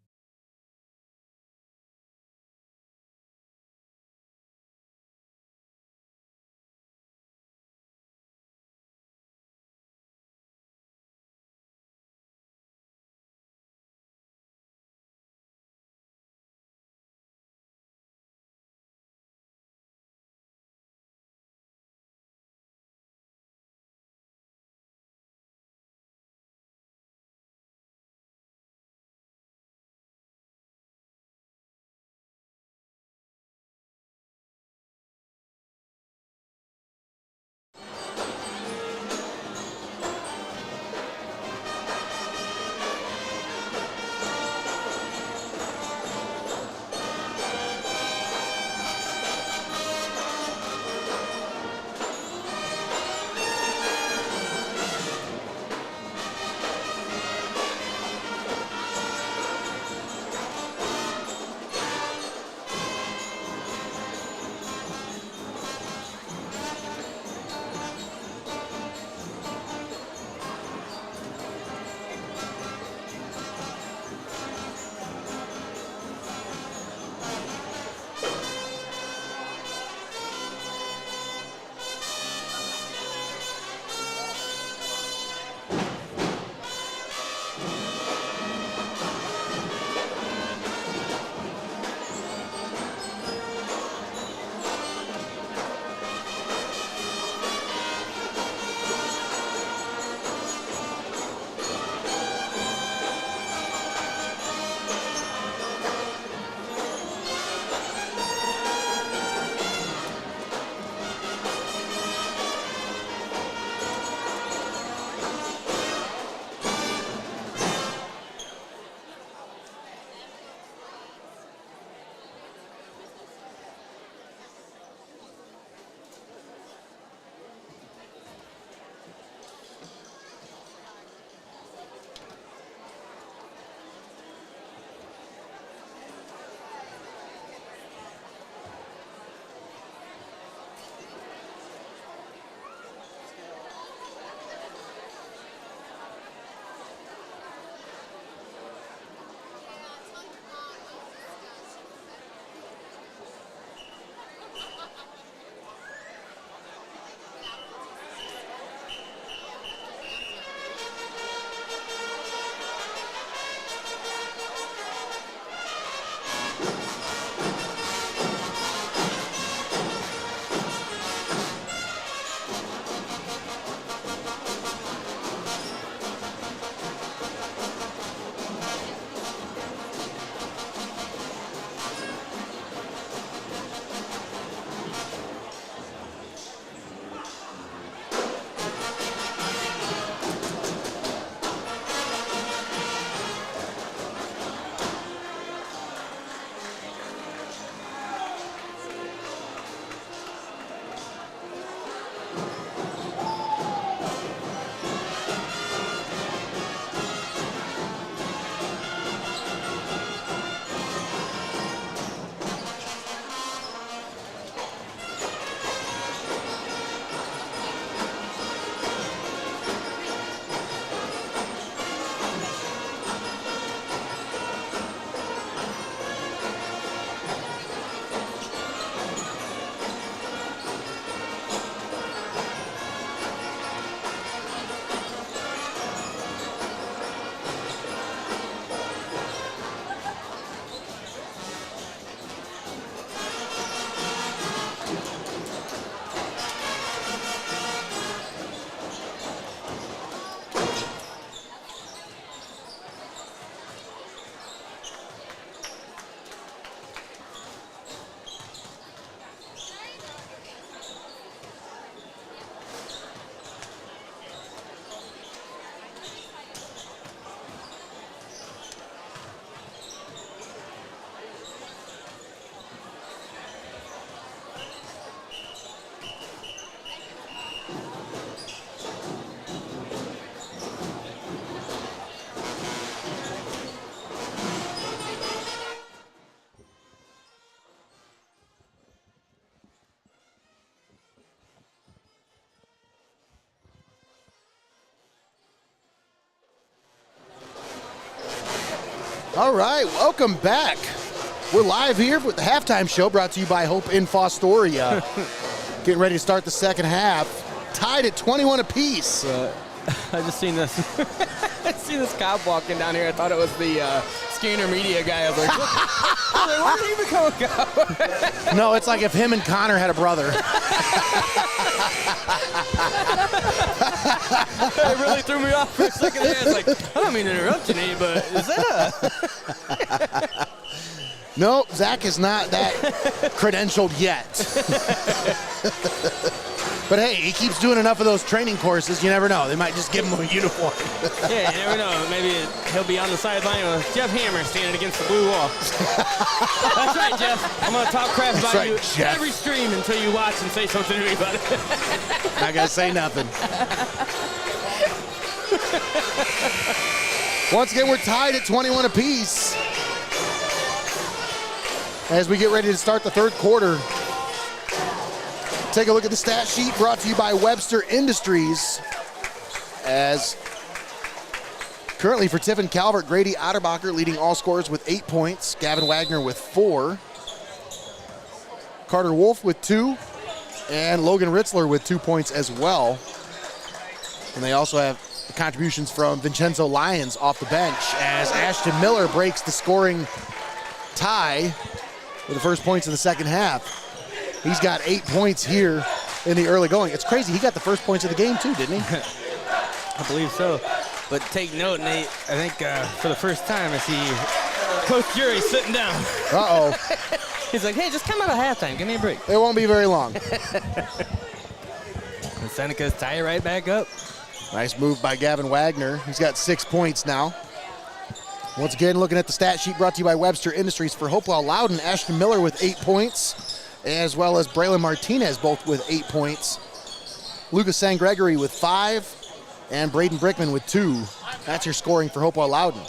All right, welcome back. We're live here with the halftime show brought to you by Hope in Fostoria. Getting ready to start the second half. Tied at 21 apiece. I just seen this. I seen this cop walking down here. I thought it was the Skinner media guy. I was like, where did he become a cop? No, it's like if him and Connor had a brother. It really threw me off for a second there. I was like, I don't mean to interrupt you, Nate, but is that a... No, Zach is not that credentialed yet. But hey, he keeps doing enough of those training courses, you never know. They might just give him a uniform. Yeah, you never know. Maybe he'll be on the sideline with Jeff Hammer standing against the blue wall. That's right, Jeff. I'm going to talk crap about you Jeff. every stream until you watch and say something to me about it. Not going to say nothing. Once again, we're tied at 21 apiece. As we get ready to start the third quarter, take a look at the stat sheet brought to you by Webster Industries. As currently for Tiffin Calvert, Grady Otterbacher leading all scorers with 8 points. Gavin Wagner with 4. Carter Wolf with 2. And Logan Ritzler with 2 points as well. And they also have contributions from Vincenzo Lyons off the bench as Ashton Miller breaks the scoring tie with the first points in the second half. He's got 8 points here in the early going. It's crazy. He got the first points of the game too, didn't he? I believe so. But take note, Nate, I think for the first time I see Coach Jury sitting down. Uh-oh. He's like, hey, just come out of halftime. Give me a break. It won't be very long. And Seneca's tie right back up. Nice move by Gavin Wagner. He's got 6 points now. Once again, looking at the stat sheet brought to you by Webster Industries for Hopewell-Loudon, Ashton Miller with 8 points, as well as Braylon Martinez both with 8 points. Lucas San Gregory with 5, and Braden Brickman with 2. That's your scoring for Hopewell-Loudon.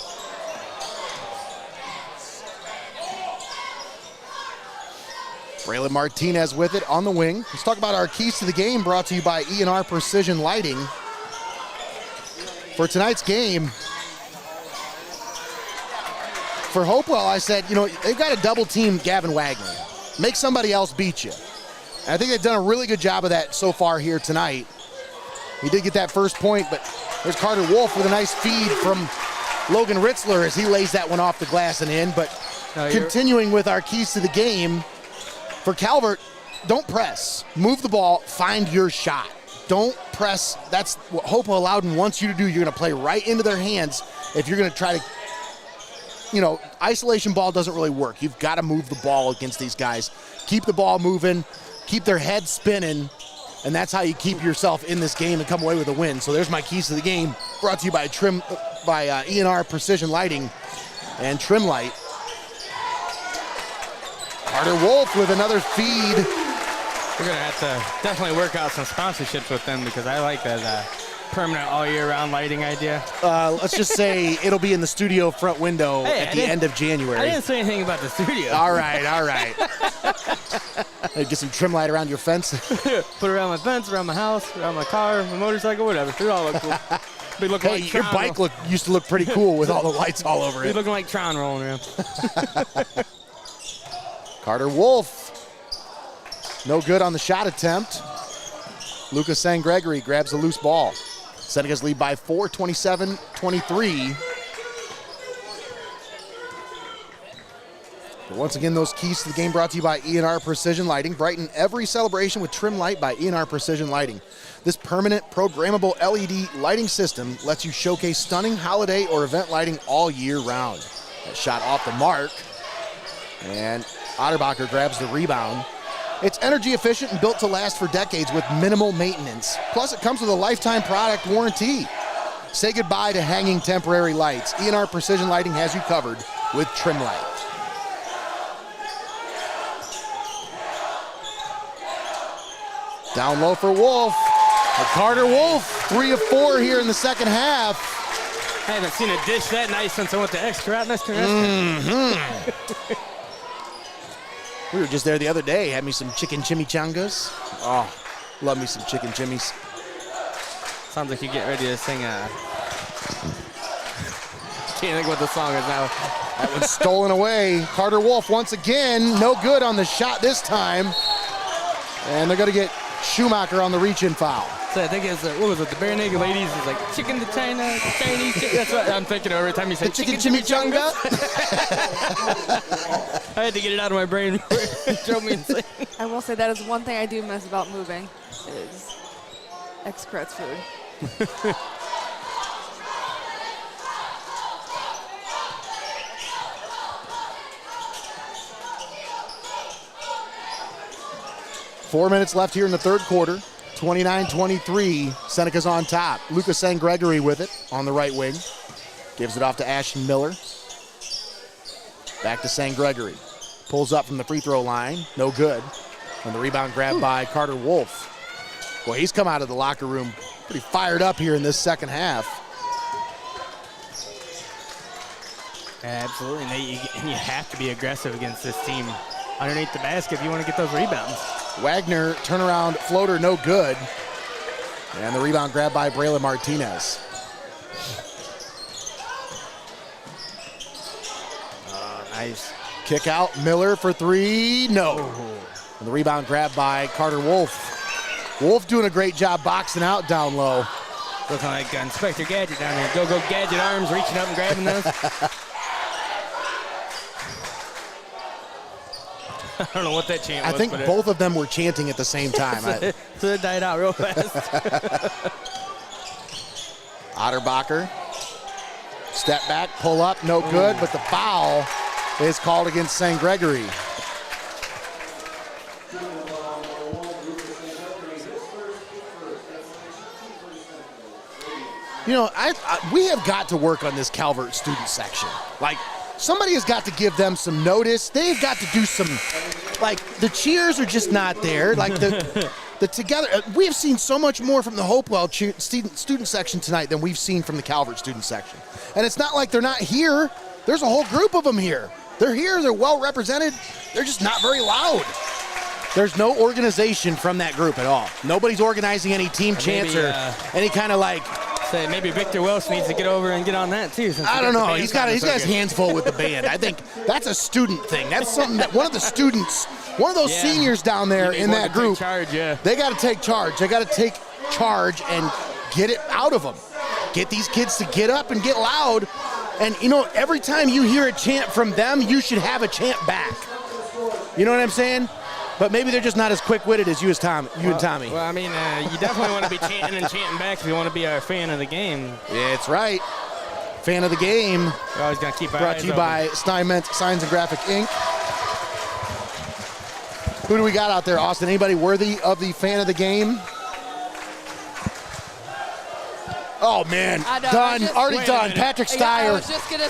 Braylon Martinez with it on the wing. Let's talk about our keys to the game brought to you by E&R Precision Lighting. For tonight's game, for Hopewell, I said, they've got to double team Gavin Wagner. Make somebody else beat you. And I think they've done a really good job of that so far here tonight. He did get that first point, but there's Carter Wolf with a nice feed from Logan Ritzler as he lays that one off the glass and in. But continuing with our keys to the game, for Calvert, don't press. Move the ball, find your shot. Don't press. That's what Hopewell-Loudon wants you to do. You're going to play right into their hands if you're going to try to, isolation ball doesn't really work. You've got to move the ball against these guys. Keep the ball moving, keep their head spinning, and that's how you keep yourself in this game and come away with a win. So there's my keys to the game, brought to you by E&R Precision Lighting and Trim Light. Carter Wolf with another feed. We're going to have to definitely work out some sponsorships with them because I like that permanent all year round lighting idea. Let's just say it'll be in the studio front window at the end of January. I didn't say anything about the studio. All right. Hey, get some trim light around your fence. Put it around my fence, around my house, around my car, my motorcycle, whatever. It all look cool. Be looking like your Tron bike used to look pretty cool with all the lights all over it. Be looking like Tron rolling around. Carter Wolf. No good on the shot attempt. Lucas San Gregory grabs the loose ball. Senecas lead by 4, 27-23. But once again, those keys to the game brought to you by E&R Precision Lighting. Brighten every celebration with Trim Light by E&R Precision Lighting. This permanent programmable LED lighting system lets you showcase stunning holiday or event lighting all year round. That shot off the mark. And Otterbacher grabs the rebound. It's energy efficient and built to last for decades with minimal maintenance. Plus, it comes with a lifetime product warranty. Say goodbye to hanging temporary lights. E&R Precision Lighting has you covered with Trim Light. Down low for Wolf. Carter Wolf, 3 of 4 here in the second half. I haven't seen a dish that nice since I went to XCARET, Mr. We were just there the other day. Had me some chicken chimichangas. Oh, love me some chicken chimmies. Sounds like you get ready to sing a... Can't think what the song is now. That one's stolen away. Carter Wolf once again, no good on the shot this time. And they're going to get Schumacher on the reach-in foul. So I think it's, what was it, the Bare Naked Ladies is like chicken to China, Chinese chicken. That's what I'm thinking of every time you say chicken chimichanga. I had to get it out of my brain before it drove me insane. I will say that is one thing I do miss about moving is XCARET's food. 4 minutes left here in the third quarter. 29-23, Senecas on top. Lucas St. Gregory with it on the right wing. Gives it off to Ashton Miller. Back to St. Gregory. Pulls up from the free throw line, no good. And the rebound grabbed by Carter Wolf. Boy, he's come out of the locker room pretty fired up here in this second half. Absolutely, and you have to be aggressive against this team underneath the basket if you want to get those rebounds. Wagner, turnaround floater, no good. And the rebound grabbed by Braylon Martinez. Nice. Kick out, Miller for three, no. And the rebound grabbed by Carter Wolf. Wolf doing a great job boxing out down low. Looking like Inspector Gadget down there. Go Gadget arms, reaching up and grabbing those. I don't know what that chant was. I think both of them were chanting at the same time. So it died out real fast. Otterbacher, step back, pull up, no good, but the foul is called against St. Gregory. You know, we have got to work on this Calvert student section. Like, somebody has got to give them some notice. They've got to do some, like, the cheers are just not there. Like, the together, we have seen so much more from the Hopewell student section tonight than we've seen from the Calvert student section. And it's not like they're not here. There's a whole group of them here. They're here, they're well represented. They're just not very loud. There's no organization from that group at all. Nobody's organizing any team chants or any kind of like. Say maybe Victor Welsh needs to get over and get on that too. I don't know. He's got his hands full with the band. I think that's a student thing. That's something that one of the students, one of those seniors down there in that group, they got to take charge. They got to take charge and get it out of them. Get these kids to get up and get loud. And, you know, every time you hear a chant from them, you should have a chant back. You know what I'm saying? But maybe they're just not as quick-witted as you and Tommy. Well, I mean, you definitely want to be chanting and chanting back if you want to be a fan of the game. Yeah, it's right. Fan of the game. We're always going to keep our Brought to you by STEINMETZ Signs and Graphic Inc. Who do we got out there, Austin? Anybody worthy of the fan of the game? Oh, man. Done. Already done. Patrick Steyer.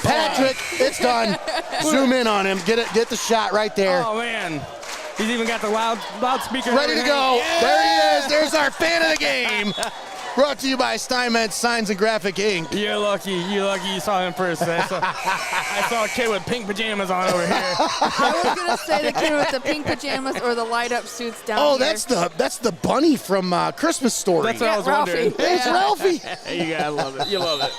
Patrick, it's done. Zoom in on him. Get the shot right there. Oh, man. He's even got the loudspeaker. Ready to go. Yeah! There he is. There's our fan of the game. Brought to you by STEINMETZ Signs and Graphic Inc. You're lucky you saw him first. I saw a kid with pink pajamas on over here. I was going to say the kid with the pink pajamas or the light-up suits down here. Oh, that's the bunny from Christmas Story. That's what I was wondering. It's Ralphie. You gotta love it. You love it.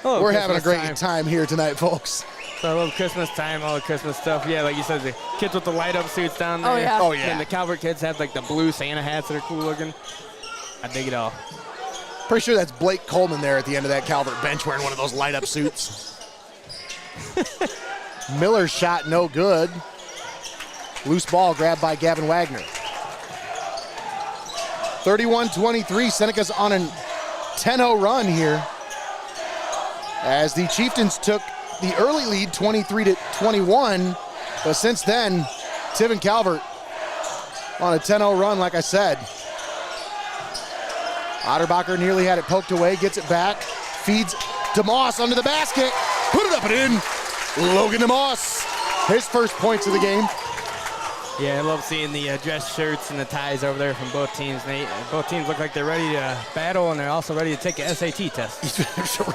Oh, we're having a great time here tonight, folks. So I love Christmas time, all the Christmas stuff. Yeah, like you said, the kids with the light-up suits down there. Oh, yeah. Oh, yeah. And the Calvert kids have, like, the blue Santa hats that are cool looking. I dig it all. Pretty sure that's Blake Coleman there at the end of that Calvert bench wearing one of those light-up suits. Miller's shot no good. Loose ball grabbed by Gavin Wagner. 31-23, Senecas on a 10-0 run here. As the Chieftains took the early lead 23-21, but since then, Tiffin Calvert on a 10-0 run, like I said. Otterbacher nearly had it poked away, gets it back, feeds DeMoss under the basket, put it up and in. Logan DeMoss, his first points of the game. Yeah, I love seeing the dress shirts and the ties over there from both teams. Both teams look like they're ready to battle, and they're also ready to take an SAT test.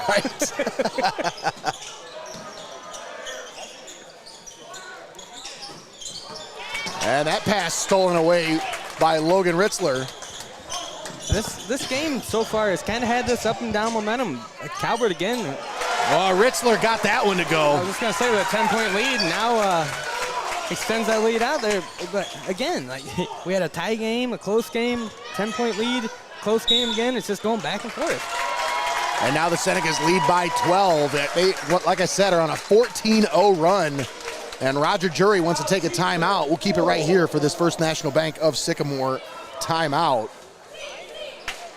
Right. And that pass stolen away by Logan Ritzler. This game so far has kind of had this up and down momentum. Calvert again, Oh, Ritzler got that one to I go. was just going to say, with a 10-point lead, now extends that lead out there. But again, like we had a tie game, a close game, 10-point lead, close game again. It's just going back and forth. And now the Senecas lead by 12. They, like I said, are on a 14-0 run. And Roger Jury wants to take a timeout. We'll keep it right here for this First National Bank of Sycamore timeout.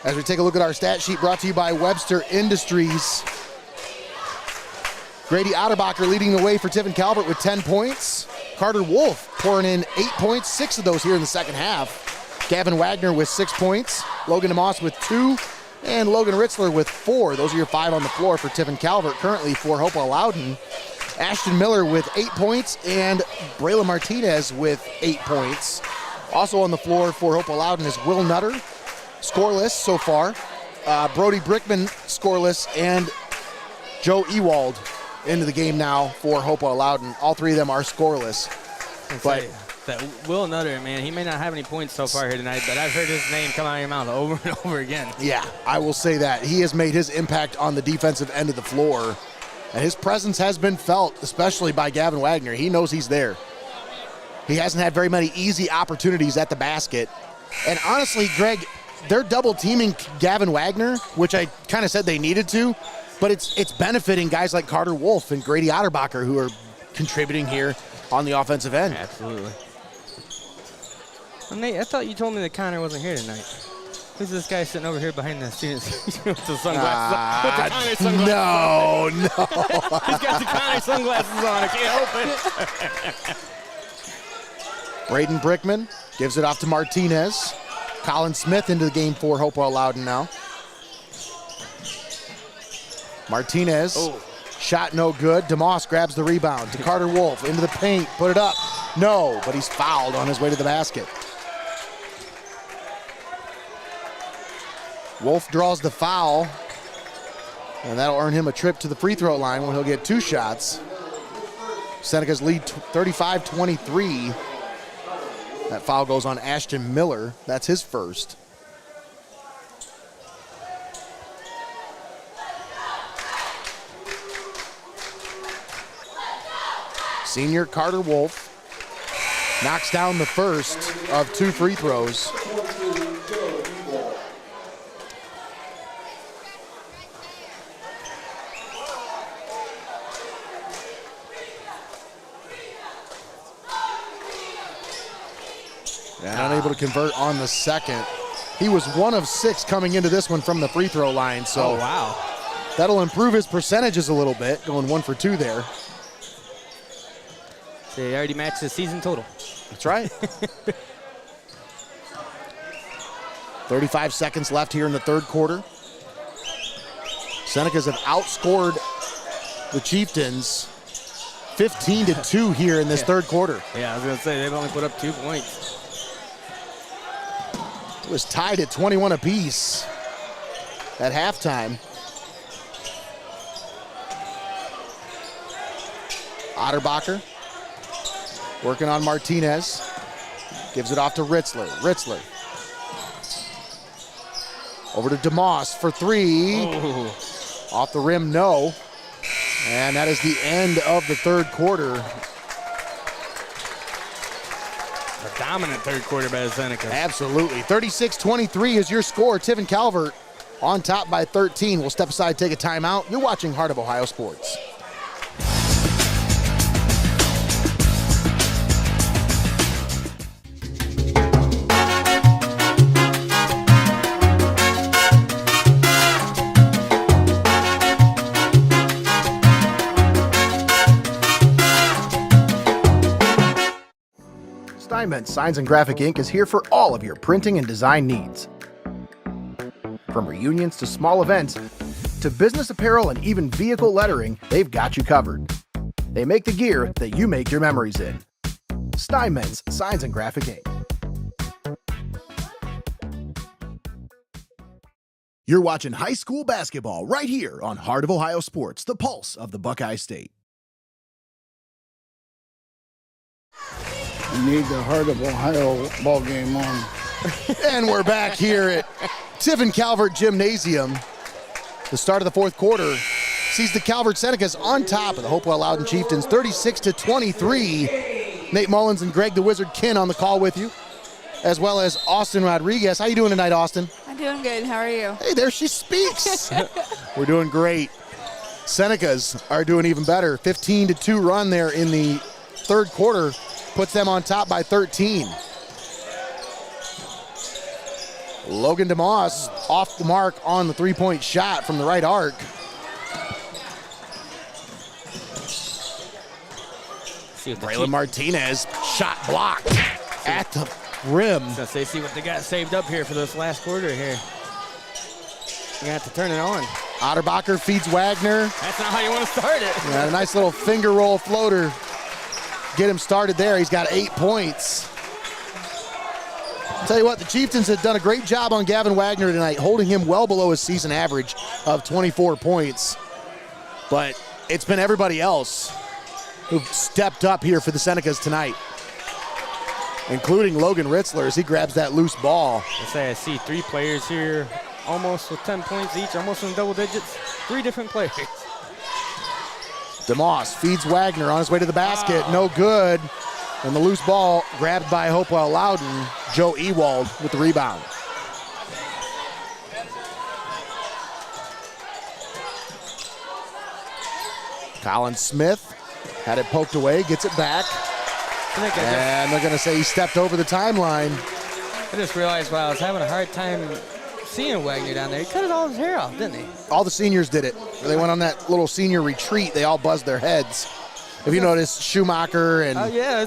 As we take a look at our stat sheet brought to you by Webster Industries. Grady Otterbacher leading the way for Tiffin Calvert with 10 points. Carter Wolf pouring in 8 points, 6 of those here in the second half. Gavin Wagner with 6 points. Logan DeMoss with 2. And Logan Ritzler with 4. Those are your 5 on the floor for Tiffin Calvert. Currently for Hopewell-Loudon, Ashton Miller with 8 points and Braylon Martinez with 8 points. Also on the floor for Hopewell-Loudon is Will Nutter, scoreless so far. Brody Brickman, scoreless, and Joe Ewald into the game now for Hopewell-Loudon. All 3 of them are scoreless. But that Will Nutter, man, he may not have any points so far here tonight, but I've heard his name come out of your mouth over and over again. Yeah, I will say that. He has made his impact on the defensive end of the floor, and his presence has been felt, especially by Gavin Wagner. He knows he's there. He hasn't had very many easy opportunities at the basket. And honestly, Greg, they're double teaming Gavin Wagner, which I kind of said they needed to, but it's benefiting guys like Carter Wolf and Grady Otterbacher who are contributing here on the offensive end. Absolutely. Well, Nate, I thought you told me that Connor wasn't here tonight. Who's this guy sitting over here behind the students with the sunglasses? With the Connor sunglasses no. He's got the Connor sunglasses on. I can't help it. Braden Brickman gives it off to Martinez. Colin Smith into the game for Hopewell-Loudon now. Martinez, shot no good. DeMoss grabs the rebound to Carter Wolf into the paint, put it up. No, but he's fouled on his way to the basket. Wolf draws the foul, and that'll earn him a trip to the free throw line when he'll get 2 shots. Senecas lead 35-23. That foul goes on Ashton Miller. That's his first. Senior Carter Wolf knocks down the first of 2 free throws. And unable to convert on the second. He was 1 of 6 coming into this one from the free throw line. So wow. That'll improve his percentages a little bit, going 1 for 2 there. They already matched the season total. That's right. 35 seconds left here in the third quarter. Senecas have outscored the Chieftains 15-2 here in this third quarter. Yeah, I was going to say, they've only put up 2 points. It was tied at 21 apiece at halftime. Otterbacher working on Martinez. Gives it off to Ritzler. Ritzler. Over to DeMoss for 3. Oh. Off the rim, no. And that is the end of the third quarter. A dominant third quarter by the Senecas. Absolutely. 36-23 is your score. Tiffin Calvert on top by 13. We'll step aside, take a timeout. You're watching Heart of Ohio Sports. STEINMETZ Signs and Graphic Ink is here for all of your printing and design needs. From reunions to small events, to business apparel and even vehicle lettering, they've got you covered. They make the gear that you make your memories in. STEINMETZ Signs and Graphic Ink. You're watching high school basketball right here on Heart of Ohio Sports, the pulse of the Buckeye State. We need the Heart of Ohio ball game on. And we're back here at Tiffin Calvert Gymnasium. The start of the fourth quarter. sees the Calvert Senecas on top of the Hopewell-Loudon Chieftains, 36-23. Nate Mullins and Greg the Wizard Kinn on the call with you, as well as Austin Rodriguez. How you doing tonight, Austin? I'm doing good. How are you? Hey, there she speaks. We're doing great. Senecas are doing even better. 15-2 run there in the third quarter puts them on top by 13. Logan DeMoss off the mark on the three-point shot from the right arc. Braylon Martinez, shot blocked at the rim. So they see what they got saved up here for this last quarter here. You have to turn it on. Otterbacher feeds Wagner. That's not how you want to start it. Yeah, a nice little finger roll floater. Get him started there. He's got 8 points. I'll tell you what, the Chieftains have done a great job on Gavin Wagner tonight, holding him well below his season average of 24 points. But it's been everybody else who've stepped up here for the Senecas tonight, including Logan Ritzler as he grabs that loose ball. I see 3 players here almost with 10 points each, almost in double digits. 3 different players. DeMoss feeds Wagner on his way to the basket. No good. And the loose ball grabbed by Hopewell-Loudon. Joe Ewald with the rebound. Colin Smith had it poked away, gets it back. And they're going to say he stepped over the timeline. I just realized while I was having a hard time seeing Wagner down there, he cut all his hair off, didn't he? All the seniors did it. They went on that little senior retreat. They all buzzed their heads. If you notice, Schumacher and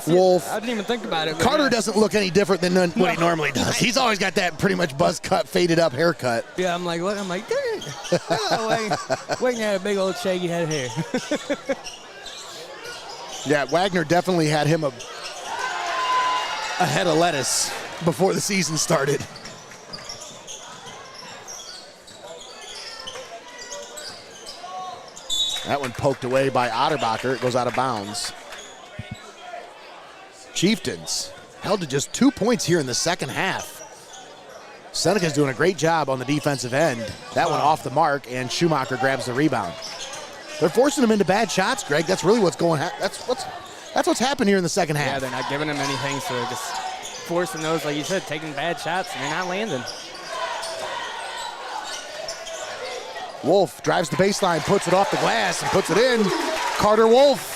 Wolf. I didn't even think about it. Carter doesn't look any different than what he normally does. He's always got that pretty much buzz cut, faded up haircut. Yeah, I'm like, what? I'm like, dang it. Wagner had a big old shaggy head of hair. Yeah, Wagner definitely had him a head of lettuce before the season started. That one poked away by Otterbacher. It goes out of bounds. Chieftains held to just 2 points here in the second half. Seneca's doing a great job on the defensive end. That one off the mark, and Schumacher grabs the rebound. They're forcing them into bad shots, Greg. That's really what's going on. That's what's happened here in the second half. Yeah, they're not giving them anything, so they're just forcing those, like you said, taking bad shots, and they're not landing. Wolf drives the baseline, puts it off the glass, and puts it in. Carter Wolf.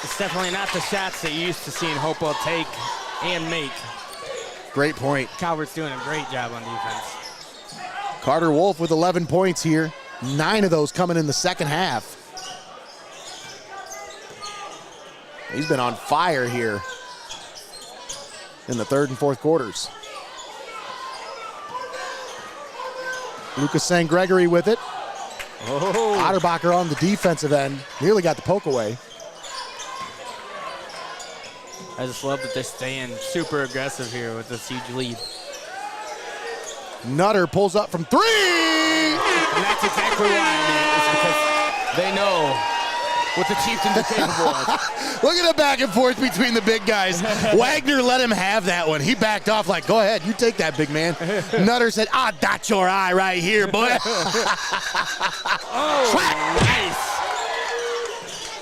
It's definitely not the shots that you're used to seeing Hopewell take and make. Great point. Calvert's doing a great job on defense. Carter Wolf with 11 points here. 9 of those coming in the second half. He's been on fire here in the third and fourth quarters. Lucas St. Gregory with it. Oh. Otterbacher on the defensive end. Nearly got the poke away. I just love that they're staying super aggressive here with this huge lead. Nutter pulls up from 3! And that's exactly why, man. It's because they know what the Chieftains are capable of. Look at the back and forth between the big guys. Wagner let him have that one. He backed off like, go ahead, you take that, big man. Nutter said, dot your eye right here, boy. Nice.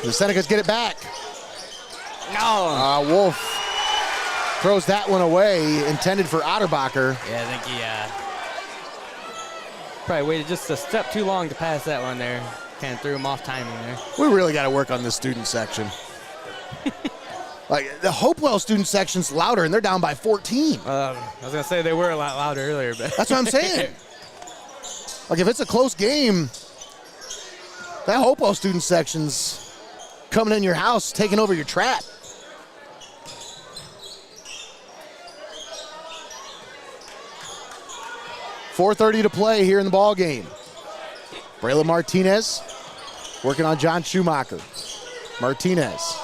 The Senecas get it back. No. Wolf throws that one away, intended for Otterbacher. Yeah, I think he probably waited just a step too long to pass that one there. Kind of threw him off timing there. We really got to work on this student section. Like, the Hopewell student section's louder, and they're down by 14. I was going to say they were a lot louder earlier, but that's what I'm saying. Like, if it's a close game, that Hopewell student section's coming in your house, taking over your trap. .430 to play here in the ball game. Braylon Martinez working on John Schumacher. Martinez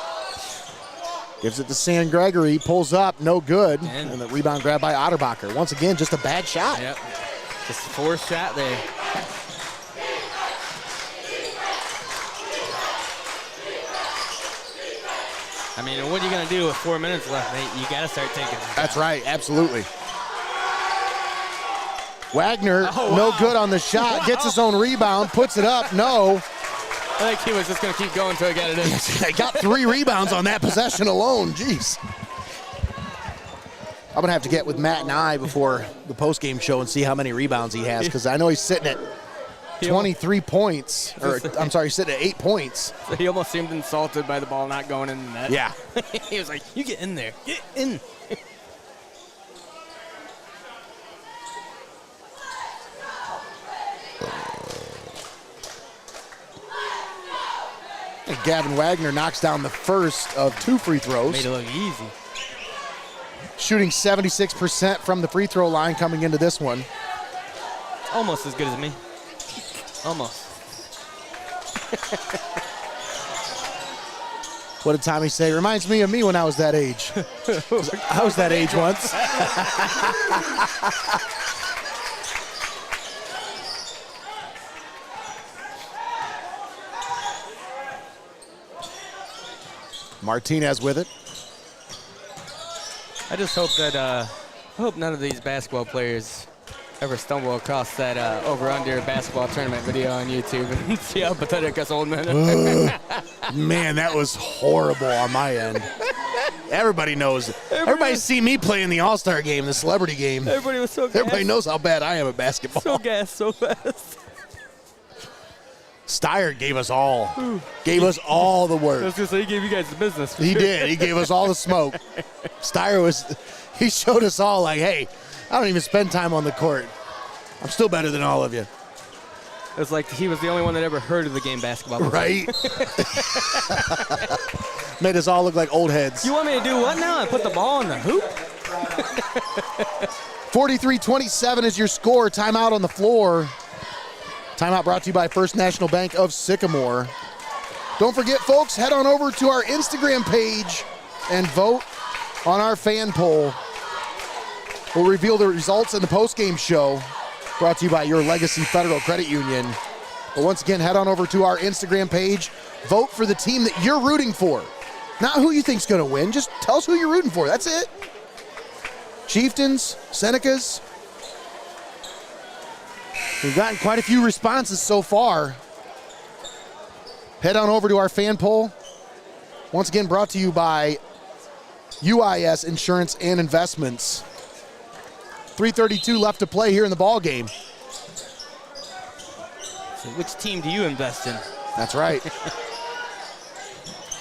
gives it to St. Gregory, pulls up, no good. And the rebound grab by Otterbacher. Once again, just a bad shot. Yep, just a forced shot there. I mean, what are you going to do with 4 minutes left, Nate? You got to start taking them. That's right, absolutely. Wagner, no good on the shot, gets his own rebound, puts it up, no. I think he was just going to keep going until he got it in. I got 3 rebounds on that possession alone. Jeez. I'm going to have to get with Matt and I before the postgame show and see how many rebounds he has, because I know he's sitting at 23 points. Or, I'm sorry, he's sitting at 8 points. So he almost seemed insulted by the ball not going in the net. Yeah. He was like, you get in there. Get in. And Gavin Wagner knocks down the first of 2 free throws. Made it look easy. Shooting 76% from the free throw line coming into this one. Almost as good as me. Almost. What did Tommy say? Reminds me of me when I was that age. I was that age once. Martinez with it. I just hope that I hope none of these basketball players ever stumble across that over-under basketball tournament video on YouTube and see how pathetic us old men are. Man, that was horrible on my end. Everybody knows. Everybody's seen me play in the All-Star game, the celebrity game. Everybody was so gassed. Everybody knows how bad I am at basketball. So gassed so fast. Steyer gave us all. Gave us all the work. I was going to say, he gave you guys the business. He did. He gave us all the smoke. Steyer he showed us all like, hey, I don't even spend time on the court. I'm still better than all of you. It was like he was the only one that ever heard of the game basketball. Right? Made us all look like old heads. You want me to do what now? I put the ball in the hoop? 43-27 is your score. Timeout on the floor. Timeout brought to you by First National Bank of Sycamore. Don't forget, folks, head on over to our Instagram page and vote on our fan poll. We'll reveal the results in the postgame show, brought to you by your Legacy Federal Credit Union. But once again, head on over to our Instagram page. Vote for the team that you're rooting for. Not who you think's going to win. Just tell us who you're rooting for. That's it. Chieftains, Senecas. We've gotten quite a few responses so far. Head on over to our fan poll. Once again, brought to you by UIS Insurance and Investments. 3:32 left to play here in the ball game. So which team do you invest in? That's right.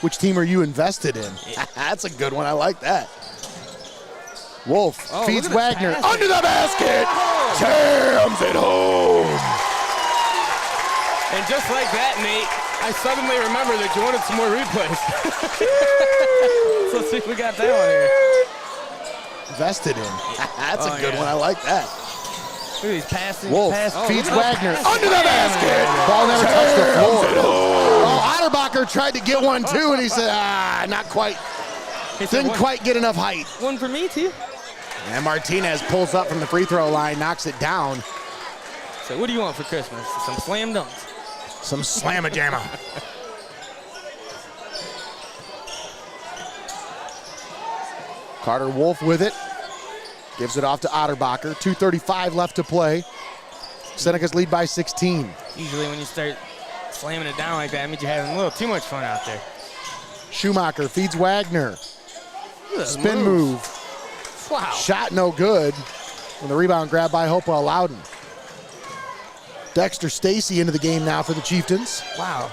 Which team are you invested in? That's a good one. I like that. Wolf feeds Wagner under the basket. Jams it home. And just like that, Nate, I suddenly remember that you wanted some more replays. So let's see if we got that one here. Invested in. That's a good one. I like that. Look at these passing. Wolf feeds Wagner under the basket. Ball never touched the floor. Oh, Otterbacher tried to get one too, and he said, not quite. Didn't quite get enough height. One for me, too. And Martinez pulls up from the free throw line, knocks it down. So what do you want for Christmas? Some slam dunks. Some slamma-jamma. Carter Wolf with it. Gives it off to Otterbacher. 2:35 left to play. Senecas lead by 16. Usually when you start slamming it down like that, it means you're having a little too much fun out there. Schumacher feeds Wagner. Spin move. Wow. Shot no good. And the rebound grabbed by Hopewell-Loudon. Dexter Stacy into the game now for the Chieftains. Wow.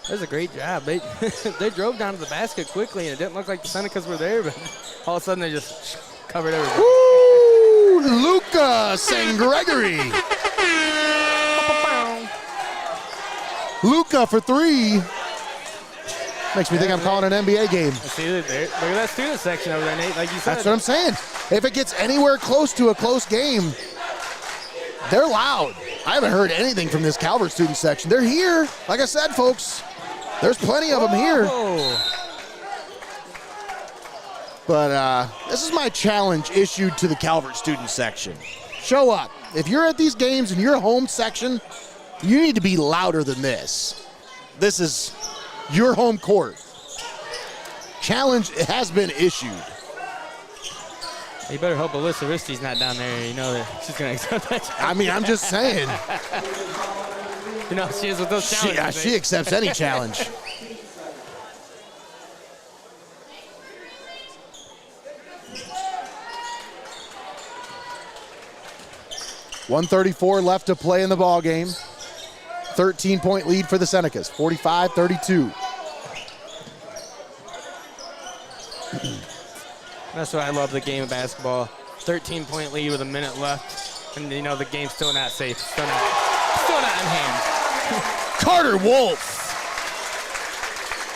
That was a great job. They drove down to the basket quickly, and it didn't look like the Senecas were there, but all of a sudden they just covered everything. Woo! Luca St. Gregory. Luca for 3. Makes me think I'm calling an NBA game. See, look at that student section over there, Nate, like you said. That's what I'm saying. If it gets anywhere close to a close game, they're loud. I haven't heard anything from this Calvert student section. They're here. Like I said, folks, there's plenty of them here. But this is my challenge issued to the Calvert student section. Show up. If you're at these games in your home section, you need to be louder than this. This is your home court. Challenge has been issued. You better hope Alyssa Risty's not down there. You know that she's going to accept that challenge. I mean, I'm just saying. You know, she is with those challenges. She accepts any challenge. .134 left to play in the ball game. 13-point lead for the Senecas, 45-32. That's why I love the game of basketball. 13-point lead with a minute left, and you know the game's still not safe. Still not in hand. Carter Wolf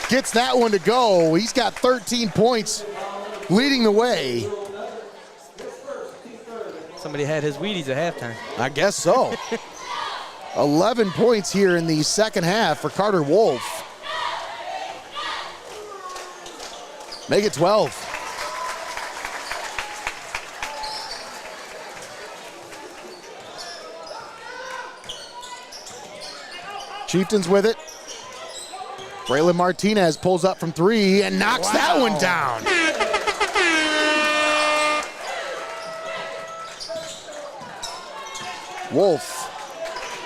gets that one to go. He's got 13 points, leading the way. Somebody had his Wheaties at halftime. I guess so. 11 points here in the second half for Carter Wolf. Make it 12. Chieftains with it. Braylon Martinez pulls up from three and knocks that one down. Wolf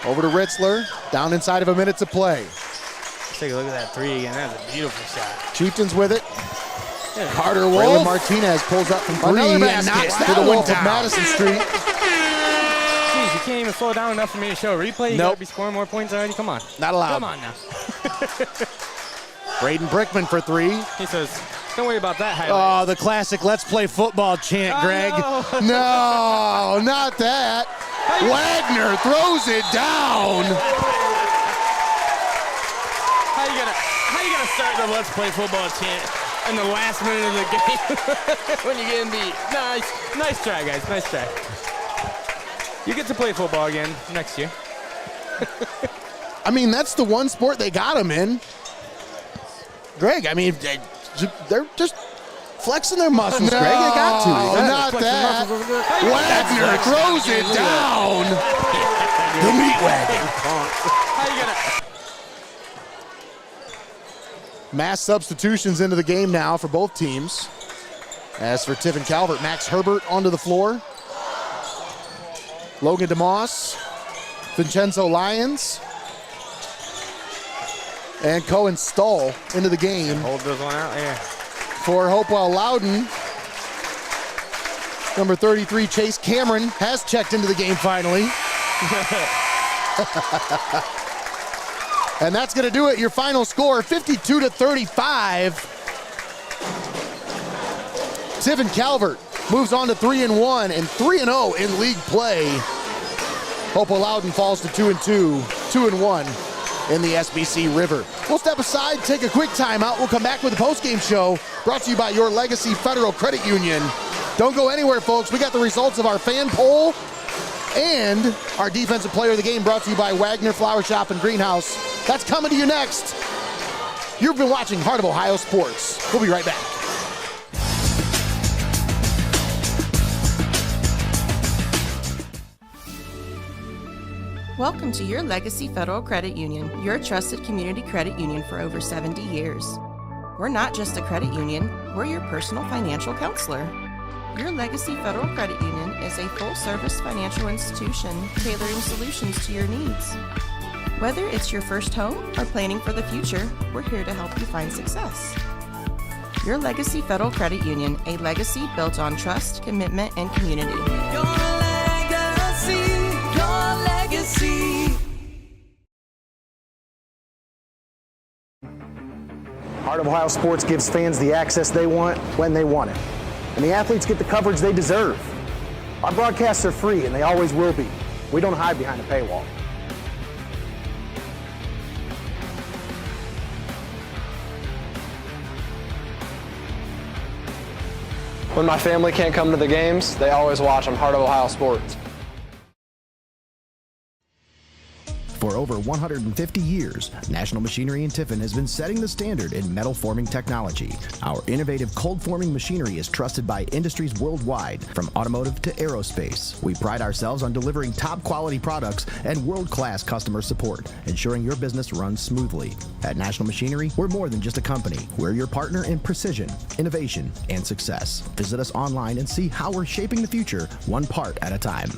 over to Ritzler, down inside of a minute to play. Let's take a look at that three again. That's a beautiful shot. Chieftains with it. Yeah. Carter Wolf. Braylon Martinez pulls up from three and knocks that one Wolf down. Of Madison Street. Jeez, you can't even slow down enough for me to show a replay. You gotta be scoring more points already. Come on. Not allowed. Come on now. Braden Brickman for three. He says, don't worry about that highlight. Oh, the classic let's play football chant, Greg. No, not that. Wagner throws it down. How you gonna start the let's play football chant in the last minute of the game when you're getting beat? Nice try, guys. Nice try. You get to play football again next year. I mean, that's the one sport they got him in. Greg, I mean, they're just flexing their muscles, Greg. They got to. Not that. Wagner throws it down. The meat wagon. How you gonna? Mass substitutions into the game now for both teams. As for Tiffin Calvert, Max Herbert onto the floor. Logan DeMoss, Vincenzo Lyons, and Cohen Stull into the game. Hold this one out here. For Hopewell-Loudon, number 33, Chase Cameron, has checked into the game finally. And that's going to do it. Your final score, 52-35. Tiffin Calvert moves on to 3-1 and 3-0 in league play. Hopewell-Loudon falls to 2-2, 2-1 in the SBC River. We'll step aside, take a quick timeout. We'll come back with a postgame show brought to you by Your Legacy Federal Credit Union. Don't go anywhere, folks. We got the results of our fan poll and our defensive player of the game brought to you by Wagner Flower Shop and Greenhouse. That's coming to you next. You've been watching Heart of Ohio Sports. We'll be right back. Welcome to Your Legacy Federal Credit Union, your trusted community credit union for over 70 years. We're not just a credit union, we're your personal financial counselor. Your Legacy Federal Credit Union is a full-service financial institution tailoring solutions to your needs. Whether it's your first home or planning for the future, we're here to help you find success. Your Legacy Federal Credit Union, a legacy built on trust, commitment, and community. Your legacy, your legacy. Heart of Ohio Sports gives fans the access they want when they want it. And the athletes get the coverage they deserve. Our broadcasts are free, and they always will be. We don't hide behind a paywall. When my family can't come to the games, they always watch on Heart of Ohio Sports. For over 150 years, National Machinery in Tiffin has been setting the standard in metal forming technology. Our innovative cold forming machinery is trusted by industries worldwide, from automotive to aerospace. We pride ourselves on delivering top quality products and world-class customer support, ensuring your business runs smoothly. At National Machinery, we're more than just a company. We're your partner in precision, innovation, and success. Visit us online and see how we're shaping the future, one part at a time.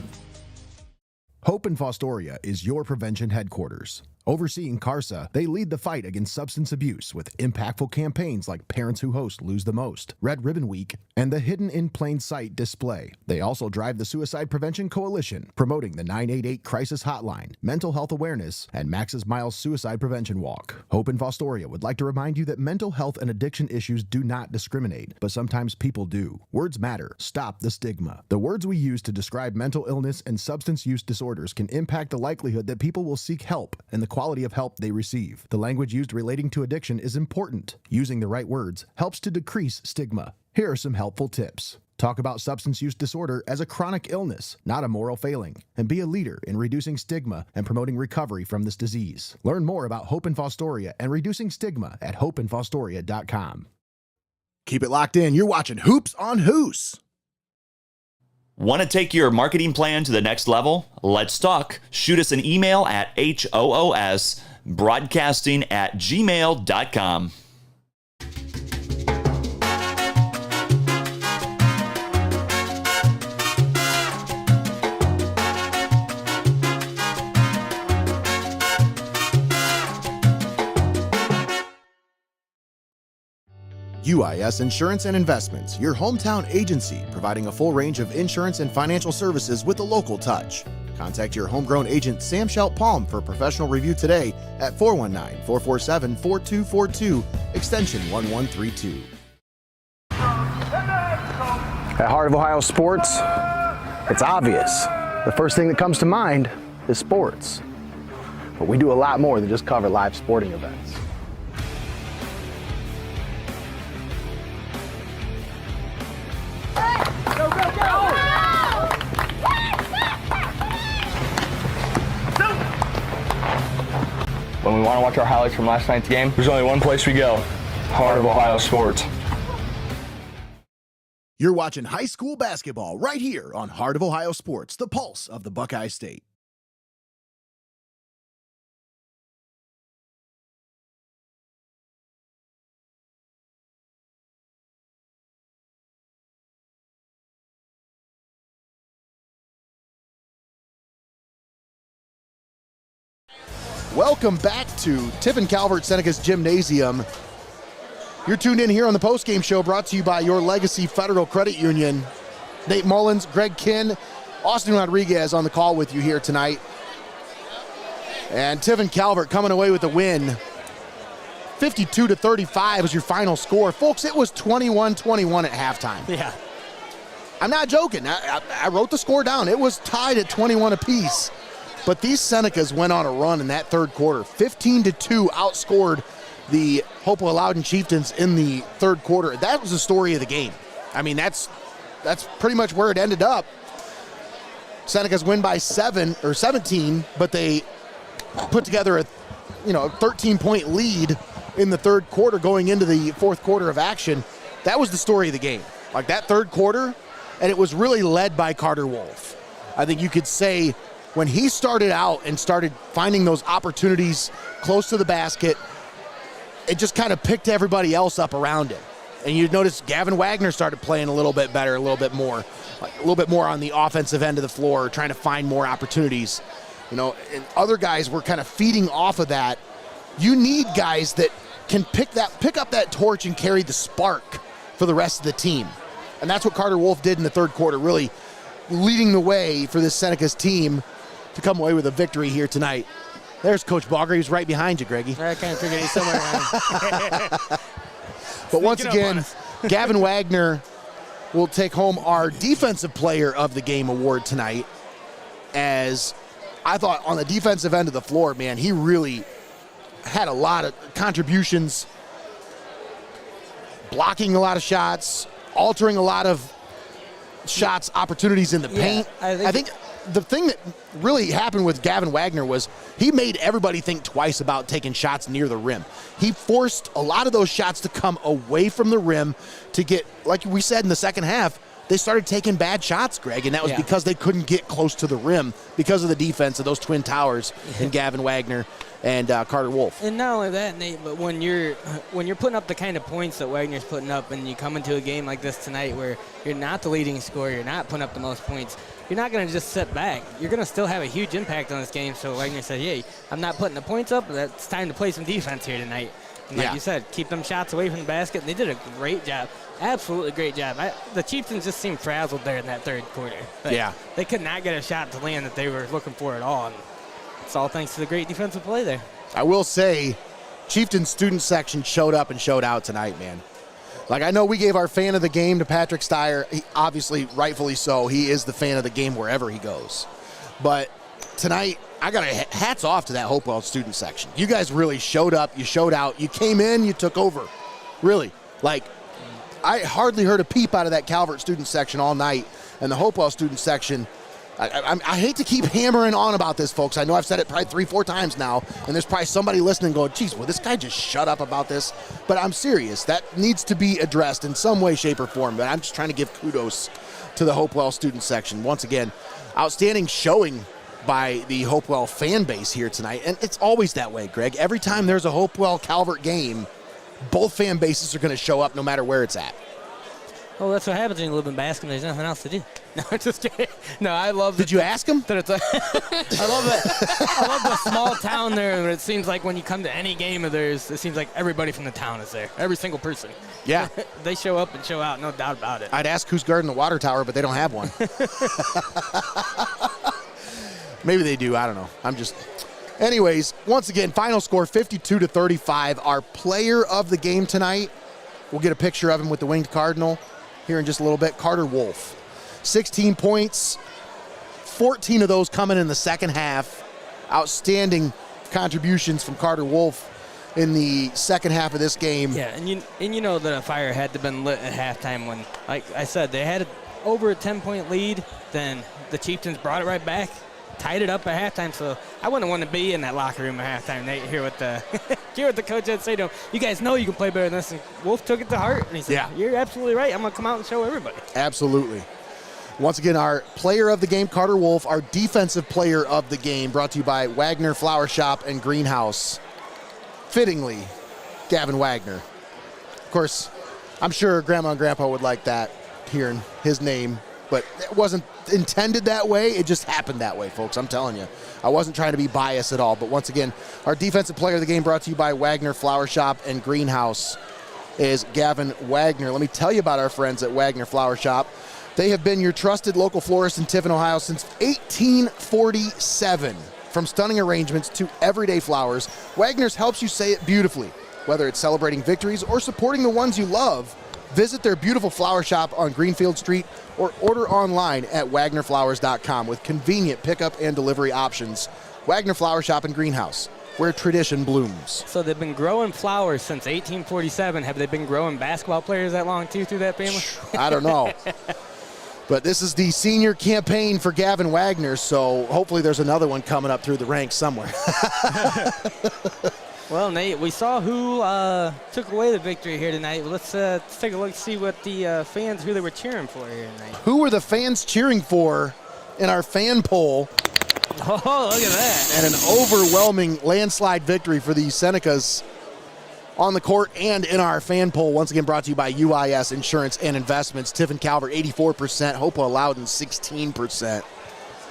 Hope and Fostoria is your prevention headquarters. Overseeing CARSA, they lead the fight against substance abuse with impactful campaigns like Parents Who Host Lose the Most, Red Ribbon Week, and the Hidden in Plain Sight display. They also drive the Suicide Prevention Coalition, promoting the 988 Crisis Hotline, mental health awareness, and Max's Miles Suicide Prevention Walk. Hope and Fostoria would like to remind you that mental health and addiction issues do not discriminate, but sometimes people do. Words matter. Stop the stigma. The words we use to describe mental illness and substance use disorders can impact the likelihood that people will seek help and the quality of help they receive. The language used relating to addiction is important. Using the right words helps to decrease stigma. Here are some helpful tips. Talk about substance use disorder as a chronic illness, not a moral failing, and be a leader in reducing stigma and promoting recovery from this disease. Learn more about Hope and Fostoria and reducing stigma at hopeandfostoria.com. Keep it locked in. You're watching Hoops on Hoos. Want to take your marketing plan to the next level? Let's talk. Shoot us an email at hoosbroadcasting@gmail.com. UIS Insurance and Investments, your hometown agency providing a full range of insurance and financial services with a local touch. Contact your homegrown agent Sam Schelt Palm for a professional review today at 419-447-4242, extension 1132. At Heart of Ohio Sports, it's obvious. The first thing that comes to mind is sports. But we do a lot more than just cover live sporting events. Go, go, go! When we want to watch our highlights from last night's game, there's only one place we go. Heart of Ohio Sports. You're watching high school basketball right here on Heart of Ohio Sports, the pulse of the Buckeye State. Welcome back to Tiffin Calvert Senecas Gymnasium. You're tuned in here on the postgame show brought to you by your Legacy Federal Credit Union. Nate Mullins, Greg Kinn, Austin Rodriguez on the call with you here tonight. And Tiffin Calvert coming away with the win. 52-35 is your final score. Folks, it was 21-21 at halftime. Yeah. I'm not joking. I wrote the score down. It was tied at 21 apiece. But these Senecas went on a run in that third quarter. 15-2 outscored the Hopewell-Loudon Chieftains in the third quarter. That was the story of the game. I mean, that's pretty much where it ended up. Senecas win by 17, but they put together a 13-point lead in the third quarter going into the fourth quarter of action. That was the story of the game. Like that third quarter, and it was really led by Carter Wolf. I think you could say when he started out and started finding those opportunities close to the basket, it just kind of picked everybody else up around him. And you notice Gavin Wagner started playing a little bit better, a little bit more on the offensive end of the floor, trying to find more opportunities. And other guys were kind of feeding off of that. You need guys that can pick up that torch and carry the spark for the rest of the team. And that's what Carter Wolf did in the third quarter, really leading the way for this Senecas team to come away with a victory here tonight. There's Coach Bogger. He's right behind you, Greggy. I kind of figured he's somewhere around. But once again, Gavin Wagner will take home our Defensive Player of the Game award tonight. As I thought on the defensive end of the floor, man, he really had a lot of contributions, blocking a lot of shots, altering a lot of shots, opportunities in the paint. I think the thing that really happened with Gavin Wagner was he made everybody think twice about taking shots near the rim. He forced a lot of those shots to come away from the rim to get, like we said in the second half, they started taking bad shots, Greg, and that was because they couldn't get close to the rim because of the defense of those Twin Towers and Gavin Wagner. and Carter Wolf. And not only that, Nate, but when you're putting up the kind of points that Wagner's putting up, and you come into a game like this tonight where you're not the leading scorer, you're not putting up the most points, you're not going to just sit back. You're going to still have a huge impact on this game. So Wagner said, hey, I'm not putting the points up, but it's time to play some defense here tonight. And like you said, keep them shots away from the basket. And they did a great job. Absolutely great job. The Chieftains just seemed frazzled there in that third quarter. They could not get a shot to land that they were looking for at all. And it's all thanks to the great defensive play there. I will say, Chieftains student section showed up and showed out tonight, man. Like, I know we gave our fan of the game to Patrick Steyer. He, obviously, rightfully so. He is the fan of the game wherever he goes. But tonight, I got hats off to that Hopewell student section. You guys really showed up. You showed out. You came in. You took over. Really. Like, I hardly heard a peep out of that Calvert student section all night. And the Hopewell student section, I hate to keep hammering on about this, folks. I know I've said it probably 3-4 times now, and there's probably somebody listening going, geez, will this guy just shut up about this? But I'm serious. That needs to be addressed in some way, shape, or form. But I'm just trying to give kudos to the Hopewell student section. Once again, outstanding showing by the Hopewell fan base here tonight. And it's always that way, Greg. Every time there's a Hopewell-Calvert game, both fan bases are going to show up no matter where it's at. Well, that's what happens when you live in Bascom. There's nothing else to do. No, I'm just kidding. No, I love. Did you ask him? I love that. I love the small town there. Where it seems like when you come to any game of theirs, it seems like everybody from the town is there. Every single person. Yeah. They show up and show out, no doubt about it. I'd ask who's guarding the water tower, but they don't have one. Maybe they do. I don't know. Anyways, once again, final score 52-35. Our player of the game tonight, we'll get a picture of him with the winged cardinal here in just a little bit. Carter Wolf. 16 points, 14 of those coming in the second half. Outstanding contributions from Carter Wolf in the second half of this game. Yeah, and you know that a fire had to have been lit at halftime when, like I said, they had over a 10-point lead. Then the Chieftains brought it right back, tied it up at halftime. So I wouldn't want to be in that locker room at halftime. Nate, hear what the coach had to say to him. You guys know you can play better than this. And Wolf took it to heart, and he said, you're absolutely right. I'm going to come out and show everybody. Absolutely. Once again, our player of the game, Carter Wolf. Our defensive player of the game, brought to you by Wagner Flower Shop and Greenhouse. Fittingly, Gavin Wagner. Of course, I'm sure Grandma and Grandpa would like that, hearing his name, but it wasn't intended that way. It just happened that way, folks. I'm telling you. I wasn't trying to be biased at all, but once again, our defensive player of the game, brought to you by Wagner Flower Shop and Greenhouse, is Gavin Wagner. Let me tell you about our friends at Wagner Flower Shop. They have been your trusted local florist in Tiffin, Ohio since 1847. From stunning arrangements to everyday flowers, Wagner's helps you say it beautifully. Whether it's celebrating victories or supporting the ones you love, visit their beautiful flower shop on Greenfield Street or order online at wagnerflowers.com with convenient pickup and delivery options. Wagner Flower Shop and Greenhouse, where tradition blooms. So they've been growing flowers since 1847. Have they been growing basketball players that long, too, through that family? I don't know. But this is the senior campaign for Gavin Wagner, so hopefully there's another one coming up through the ranks somewhere. Well, Nate, we saw who took away the victory here tonight. Let's take a look and see what the fans, who they were cheering for here tonight. Who were the fans cheering for in our fan poll? Oh, look at that. And an overwhelming landslide victory for the Senecas on the court and in our fan poll. Once again, brought to you by UIS Insurance and Investments. Tiffin Calvert, 84%. Hopewell-Loudon, 16%.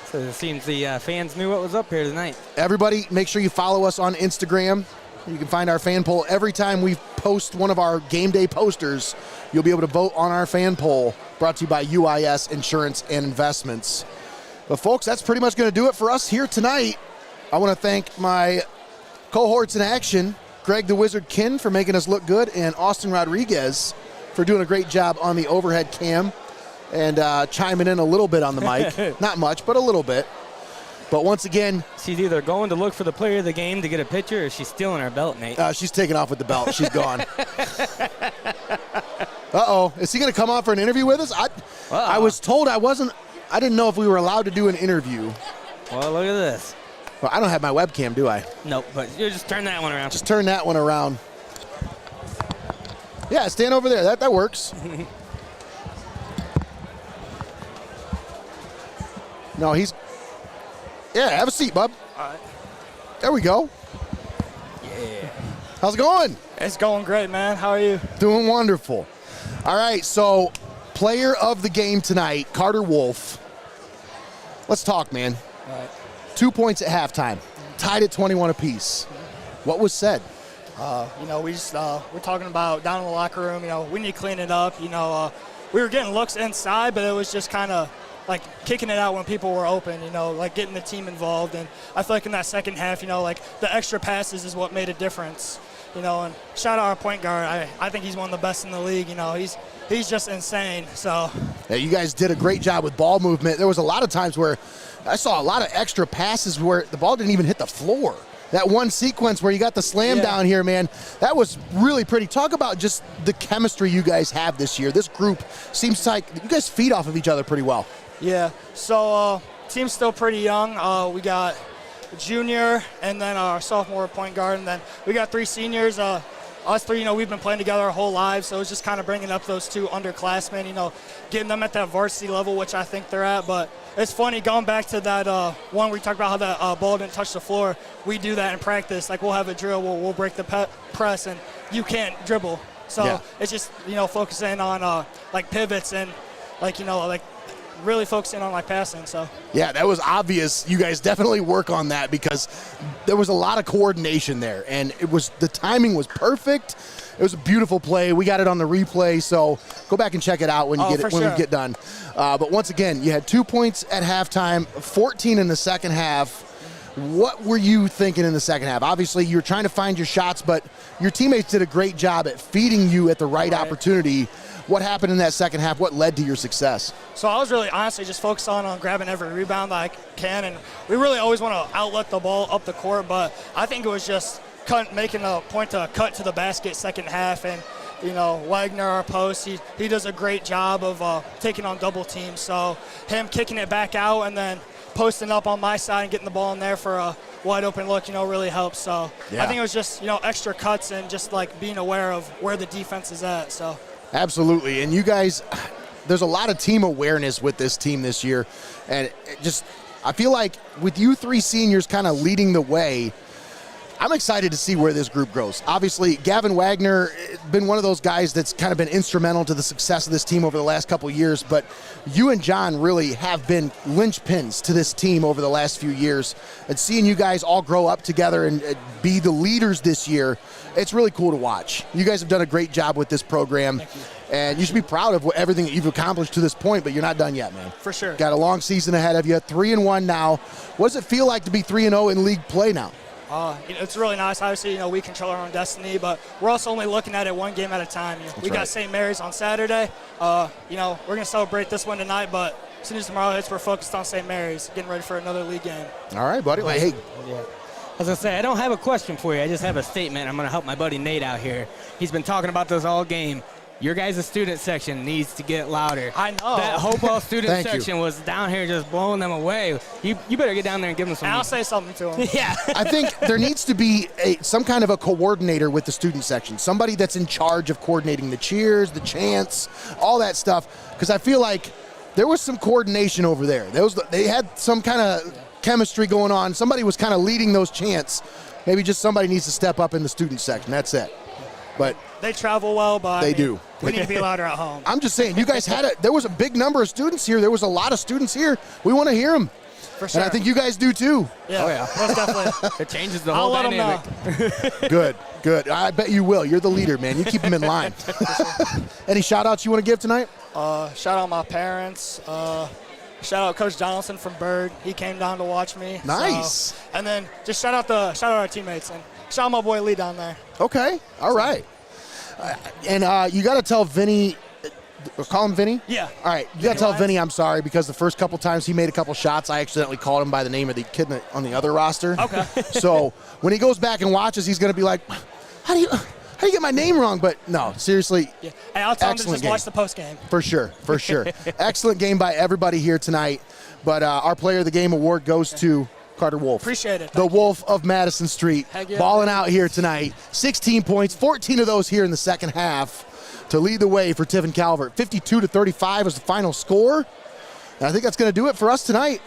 So it seems the fans knew what was up here tonight. Everybody, make sure you follow us on Instagram. You can find our fan poll. Every time we post one of our game day posters, you'll be able to vote on our fan poll, brought to you by UIS Insurance and Investments. But folks, that's pretty much going to do it for us here tonight. I want to thank my cohorts in action, Greg the Wizard Kinn for making us look good, and Austin Rodriguez for doing a great job on the overhead cam and chiming in a little bit on the mic. Not much, but a little bit. But once again, she's either going to look for the player of the game to get a picture, or she's stealing our belt, Nate. She's taking off with the belt. She's gone. Uh-oh. Is he going to come on for an interview with us? I was told I didn't know if we were allowed to do an interview. Well, look at this. Well, I don't have my webcam, do I? Nope, but you just turn that one around. Just turn that one around. Yeah, stand over there. That works. No, yeah, have a seat, bub. All right. There we go. How's it going? It's going great, man. How are you? Doing wonderful. All right, so player of the game tonight, Carter Wolf. Let's talk, man. All right. 2 points at halftime, tied at 21 apiece. What was said? We just we're talking about down in the locker room. We need to clean it up. We were getting looks inside, but it was just kind of like kicking it out when people were open. Like getting the team involved. And I feel like in that second half, like the extra passes is what made a difference. And shout out our point guard. I think he's one of the best in the league. He's just insane. So yeah, you guys did a great job with ball movement. There was a lot of times where I saw a lot of extra passes where the ball didn't even hit the floor. That one sequence where you got the slam down here, man, that was really pretty. Talk about just the chemistry you guys have this year. This group seems like you guys feed off of each other pretty well. Yeah, so team's still pretty young. We got a junior and then our sophomore point guard, and then we got 3 seniors. Us 3, we've been playing together our whole lives, so it's just kind of bringing up those 2 underclassmen, getting them at that varsity level, which I think they're at. But it's funny, going back to that one we talked about how that ball didn't touch the floor. We do that in practice. Like, we'll have a drill, we'll break the press, and you can't dribble. So it's just, focusing on, pivots and, really focusing on passing. So yeah, that was obvious. You guys definitely work on that because there was a lot of coordination there, and the timing was perfect. It was a beautiful play. We got it on the replay, so go back and check it out when we get done. But once again, you had 2 points at halftime, 14 in the second half. What were you thinking in the second half? Obviously, you're trying to find your shots, but your teammates did a great job at feeding you at the right opportunity. What happened in that second half? What led to your success? So I was really honestly just focused on grabbing every rebound that I can, and we really always want to outlet the ball up the court, but I think it was just making a point to cut to the basket second half, and Wagner, our post, he does a great job of taking on double teams, so him kicking it back out and then posting up on my side and getting the ball in there for a wide open look, really helps. So I think it was just, extra cuts and just being aware of where the defense is at. So absolutely. And you guys, there's a lot of team awareness with this team this year. And I feel like with you 3 seniors kind of leading the way, I'm excited to see where this group grows. Obviously, Gavin Wagner been one of those guys that's kind of been instrumental to the success of this team over the last couple of years, but you and John really have been linchpins to this team over the last few years. And seeing you guys all grow up together and be the leaders this year, it's really cool to watch. You guys have done a great job with this program. And you should be proud of everything that you've accomplished to this point, but you're not done yet, man. For sure. Got a long season ahead of you, 3-1 now. What does it feel like to be 3-0 in league play now? It's really nice. Obviously, we control our own destiny, but we're also only looking at it one game at a time. We got St. Mary's on Saturday. We're going to celebrate this one tonight, but as soon as tomorrow hits, we're focused on St. Mary's, getting ready for another league game. All right, buddy. Hey. Yeah. I was going to say, I don't have a question for you. I just have a statement. I'm going to help my buddy Nate out here. He's been talking about this all game. Your guys' student section needs to get louder. I know. That Hopewell student section was down here just blowing them away. You better get down there and give them some. I'll say something to them. Yeah. I think there needs to be some kind of a coordinator with the student section, somebody that's in charge of coordinating the cheers, the chants, all that stuff, because I feel like there was some coordination over there. They had some kind of chemistry going on. Somebody was kind of leading those chants. Maybe just somebody needs to step up in the student section. That's it. But they travel well, but they do. We need to be louder at home. I'm just saying, you guys there was a big number of students here. There was a lot of students here. We want to hear them. For sure. And I think you guys do too. Yeah. Oh, yeah. Most definitely. It changes the whole dynamic. Good. I bet you will. You're the leader, man. You keep them in line. Any shout-outs you want to give tonight? Shout out my parents. Shout out Coach Donaldson from Bird. He came down to watch me. Nice. So, and then just shout out our teammates and shout out my boy Lee down there. Okay. All right. And you got to tell Vinny. Call him Vinny? Yeah. All right. You got to tell Vinny I'm sorry because the first couple times he made a couple shots, I accidentally called him by the name of the kid on the other roster. Okay. So when he goes back and watches, he's going to be like, how do you get my name wrong? But no, seriously. Yeah. And I'll tell him to just watch the post game. For sure. Excellent game by everybody here tonight. But our Player of the Game award goes to Carter Wolf. Appreciate it. The Wolf of Madison Street. Yeah. Balling out here tonight. 16 points, 14 of those here in the second half to lead the way for Tiffin Calvert. 52-35 was the final score. And I think that's going to do it for us tonight.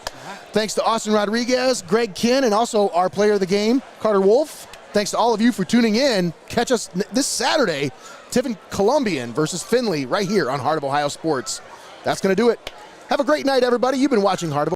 Thanks to Austin Rodriguez, Greg Kinn, and also our Player of the Game, Carter Wolf. Thanks to all of you for tuning in. Catch us this Saturday, Tiffin Columbian versus Findlay right here on Heart of Ohio Sports. That's going to do it. Have a great night, everybody. You've been watching Heart of